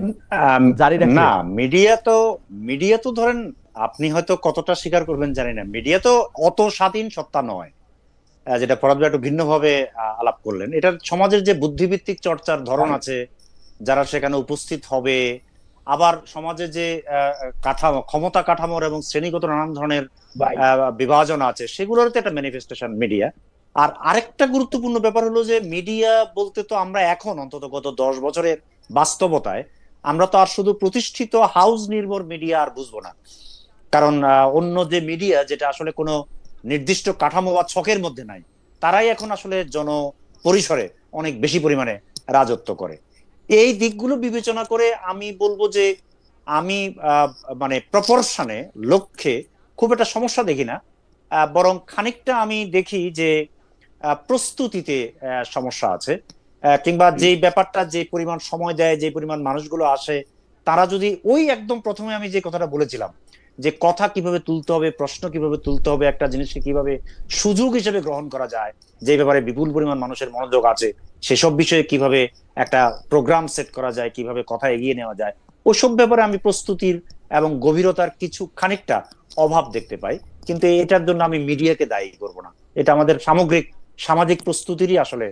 জারি রাখে? না, মিডিয়া তো ধরেন আপনি হয়তো কতটা স্বীকার করবেন জানি না, মিডিয়া তো অত স্বাধীন সত্তা নয়, যেটা ফরহাদ ভাই একটু ভিন্নভাবে আলাপ করলেন। এটা সমাজের যে বুদ্ধিভিত্তিক চর্চার ধরন আছে, যারা সেখানে উপস্থিত হবে, আবার সমাজে যে ক্ষমতা কাঠামোর এবং শ্রেণীগত নানান ধরনের বিভাজন আছে, সেগুলোর তো একটা ম্যানিফেস্টেশন মিডিয়া। আর আরেকটা গুরুত্বপূর্ণ ব্যাপার হলো যে মিডিয়া বলতে তো আমরা এখন অন্তত গত 10 বছরের বাস্তবতায় আমরা তো আর শুধু প্রতিষ্ঠিত হাউস নির্ভর মিডিয়া আর বুঝবো না। কারণ অন্য যে মিডিয়া যেটা আসলে কোনো নির্দিষ্ট কাঠামো বা ছকের মধ্যে নাই, তারাই এখন আসলে জনপরিসরে অনেক বেশি পরিমাণে রাজত্ব করে। এই দিকগুলো বিবেচনা করে আমি বলবো যে আমি মানে প্রপোর্শনে, লক্ষ্যে খুব একটা সমস্যা দেখি না, বরং খানিকটা আমি দেখি যে প্রস্তুতিতে সমস্যা আছে, কিংবা যে ব্যাপারটা যে পরিমাণ সময় দেয়, যে পরিমাণ মানুষগুলো আসে, তারা যদি ওই একদম প্রথমে আমি যে কথাটা বলেছিলাম যে কথা কিভাবে তুলতে হবে, প্রশ্ন কিভাবে তুলতে হবে, একটা জিনিসকে কিভাবে সুযোগ হিসেবে গ্রহণ করা যায়, যে ব্যাপারে বিপুল পরিমাণ মানুষের মনোযোগ আছে, সেসব বিষয়ে কিভাবে একটা প্রোগ্রাম সেট করা যায়, কিভাবে কথা এগিয়ে নেওয়া যায়, ওইসব ব্যাপারে আমি প্রস্তুতির এবং গভীরতার কিছু খানিকটা অভাব দেখতে পাই। কিন্তু এটার জন্য আমি মিডিয়াকে দায়ী করব না, এটা আমাদের সামগ্রিক সামাজিক প্রস্তুতিরই আসলে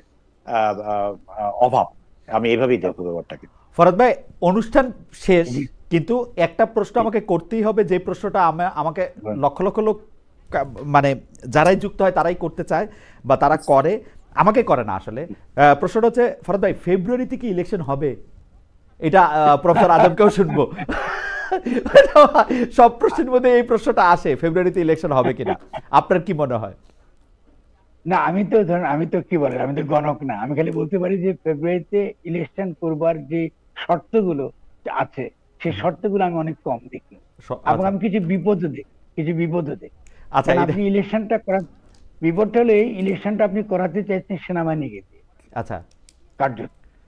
অভাব। আমি এভাবেই দেখব ব্যাপারটাকে। ফরহাদ ভাই, অনুষ্ঠান শেষ, কিন্তু একটা প্রশ্ন আমাকে করতেই হবে, যে প্রশ্নটা আমাকে লক্ষ লক্ষ লোক, মানে যারাই যুক্ত হয় তারাই করতে চায় বা তারা করে, আমাকে করে না আসলে। প্রশ্নটা হচ্ছে, ফরহাদ ভাই, ফেব্রুয়ারিতে কি ইলেকশন হবে? এটা প্রফেসর আজমকেও শুনবো। সব প্রশ্নের মধ্যে এই প্রশ্নটা আসে, ফেব্রুয়ারিতে ইলেকশন হবে কিনা, আপনার কি মনে হয়? না, আমি তো কি বলেন, আমি তো গণক না। আমি খালি বলতে পারি যে ফেব্রুয়ারিতে ইলেকশন করবার যে শর্তগুলো আছে, সেই শর্তগুলো আমি অনেক কম দেখি, এবং আমি কিছু বিপদ দেখি। আচ্ছা, আপনি ইলেকশনটা করার বিপদটা হলে ইলেকশনটা আপনি করাতে চাইছেন সেনাবাহিনীকে দিয়ে, আচ্ছা, কার্য,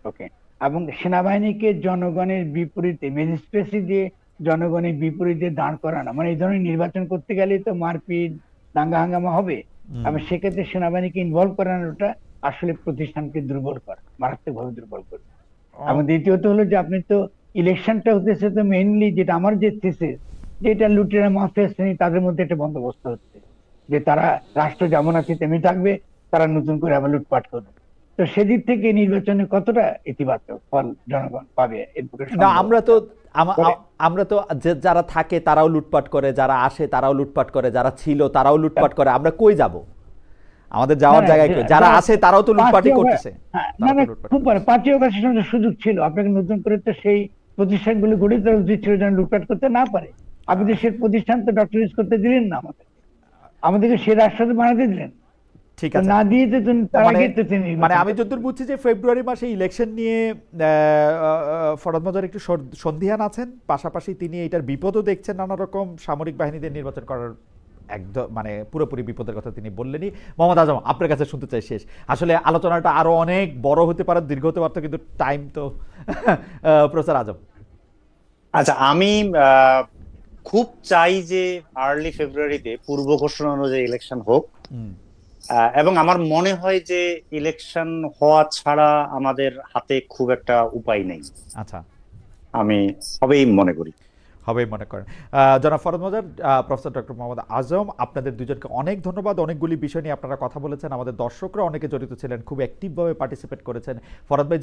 ওকে, এবং সেনাবাহিনীকে জনগণের বিপরীতে, ম্যাজিস্ট্রেসি দিয়ে জনগণের বিপরীতে দাঁড় করানো, মানে এই ধরনের নির্বাচন করতে গেলে তো মারপিট, দাঙ্গা হাঙ্গামা হবে, এবং সেক্ষেত্রে সেনাবাহিনীকে ইনভলভ করানোটা আসলে প্রতিষ্ঠানকে দুর্বল করে, মারাত্মকভাবে দুর্বল করে। এবং দ্বিতীয়ত হলো যে আপনি তো ইলেকশনটা হতেছে তো মেইনলি, যেটা আমার যে থিসিস, যেটা লুটেরা মাফিয়া শ্রেণী তাদের মধ্যে একটা বন্দোবস্ত হচ্ছে যে তারা রাষ্ট্র যেমন আছে তেমনি থাকবে, তারা নতুন করে আবার লুটপাট করবে। তো সেদিক থেকে নির্বাচনে কতটা ইতিবাচক ফল জনগণ পাবে? আমরা তো যারা থাকে তারাও লুটপাট করে, যারা আসে তারাও লুটপাট করে, যারা ছিল তারাও লুটপাট করে, আমরা কই যাব? আমাদের যাওয়ার জায়গায় কই? যারা আসে তারাও তো লুটপাটই করতেছে। খুব ভালো, 5ই অগাস্টের সুযোগ ছিল, আপনাকে নতুন করে তো সেই প্রতিষ্ঠানগুলো গড়ে তোলা উচিত ছিল যেন লুটপাট করতে না পারে। আপনি তো সেই প্রতিষ্ঠান তো ডক্টর ইউজ করতে দিলেন না, আমাদেরকে সে রাষ্ট্র বানাতে দিলেন। ঠিক তো আছে। না দিয়ে তো তার মানে আগে তো তিনি মানে আমি যতদূর বুঝছি যে ফেব্রুয়ারি মাসে ইলেকশন নিয়ে ফরহাদ মজার একটু সন্দিহান আছেন, পাশাপাশি তিনি এটার বিপদও দেখছেন নানা রকম, সামরিক বাহিনীদের নির্বাচন করার একদম মানে পুরোপুরি বিপদের কথা তিনি বললেনই। মোহাম্মদ আজম, আপনার কাছে শুনতে চাই শেষ, আসলে আলোচনাটা আরো অনেক বড় হতে পারে, দীর্ঘ হতে পারতো, কিন্তু টাইম তো প্রফেসর আজম। আচ্ছা, আমি খুব চাই যে আর্লি ফেব্রুয়ারিতে পূর্ব ঘোষণা অনুযায়ী ইলেকশন হোক, এবং আমার মনে হয় যে ইলেকশন হওয়া ছাড়া আমাদের হাতে খুব একটা উপায় নেই। আচ্ছা, আমি হবেই মনে করি। হবেই মনে করেন। জনাব ফরহাদ মজার, প্রফেসর ডক্টর মোহাম্মদ আজম, আপনাদের দুজনকে অনেক ধন্যবাদ। অনেকগুলি বিষয় নিয়ে আপনারা কথা বলেছেন, আমাদের দর্শকরা অনেকে জড়িত ছিলেন, খুব অ্যাক্টিভভাবে পার্টিসিপেট করেছেন। ফরহাদ ভাই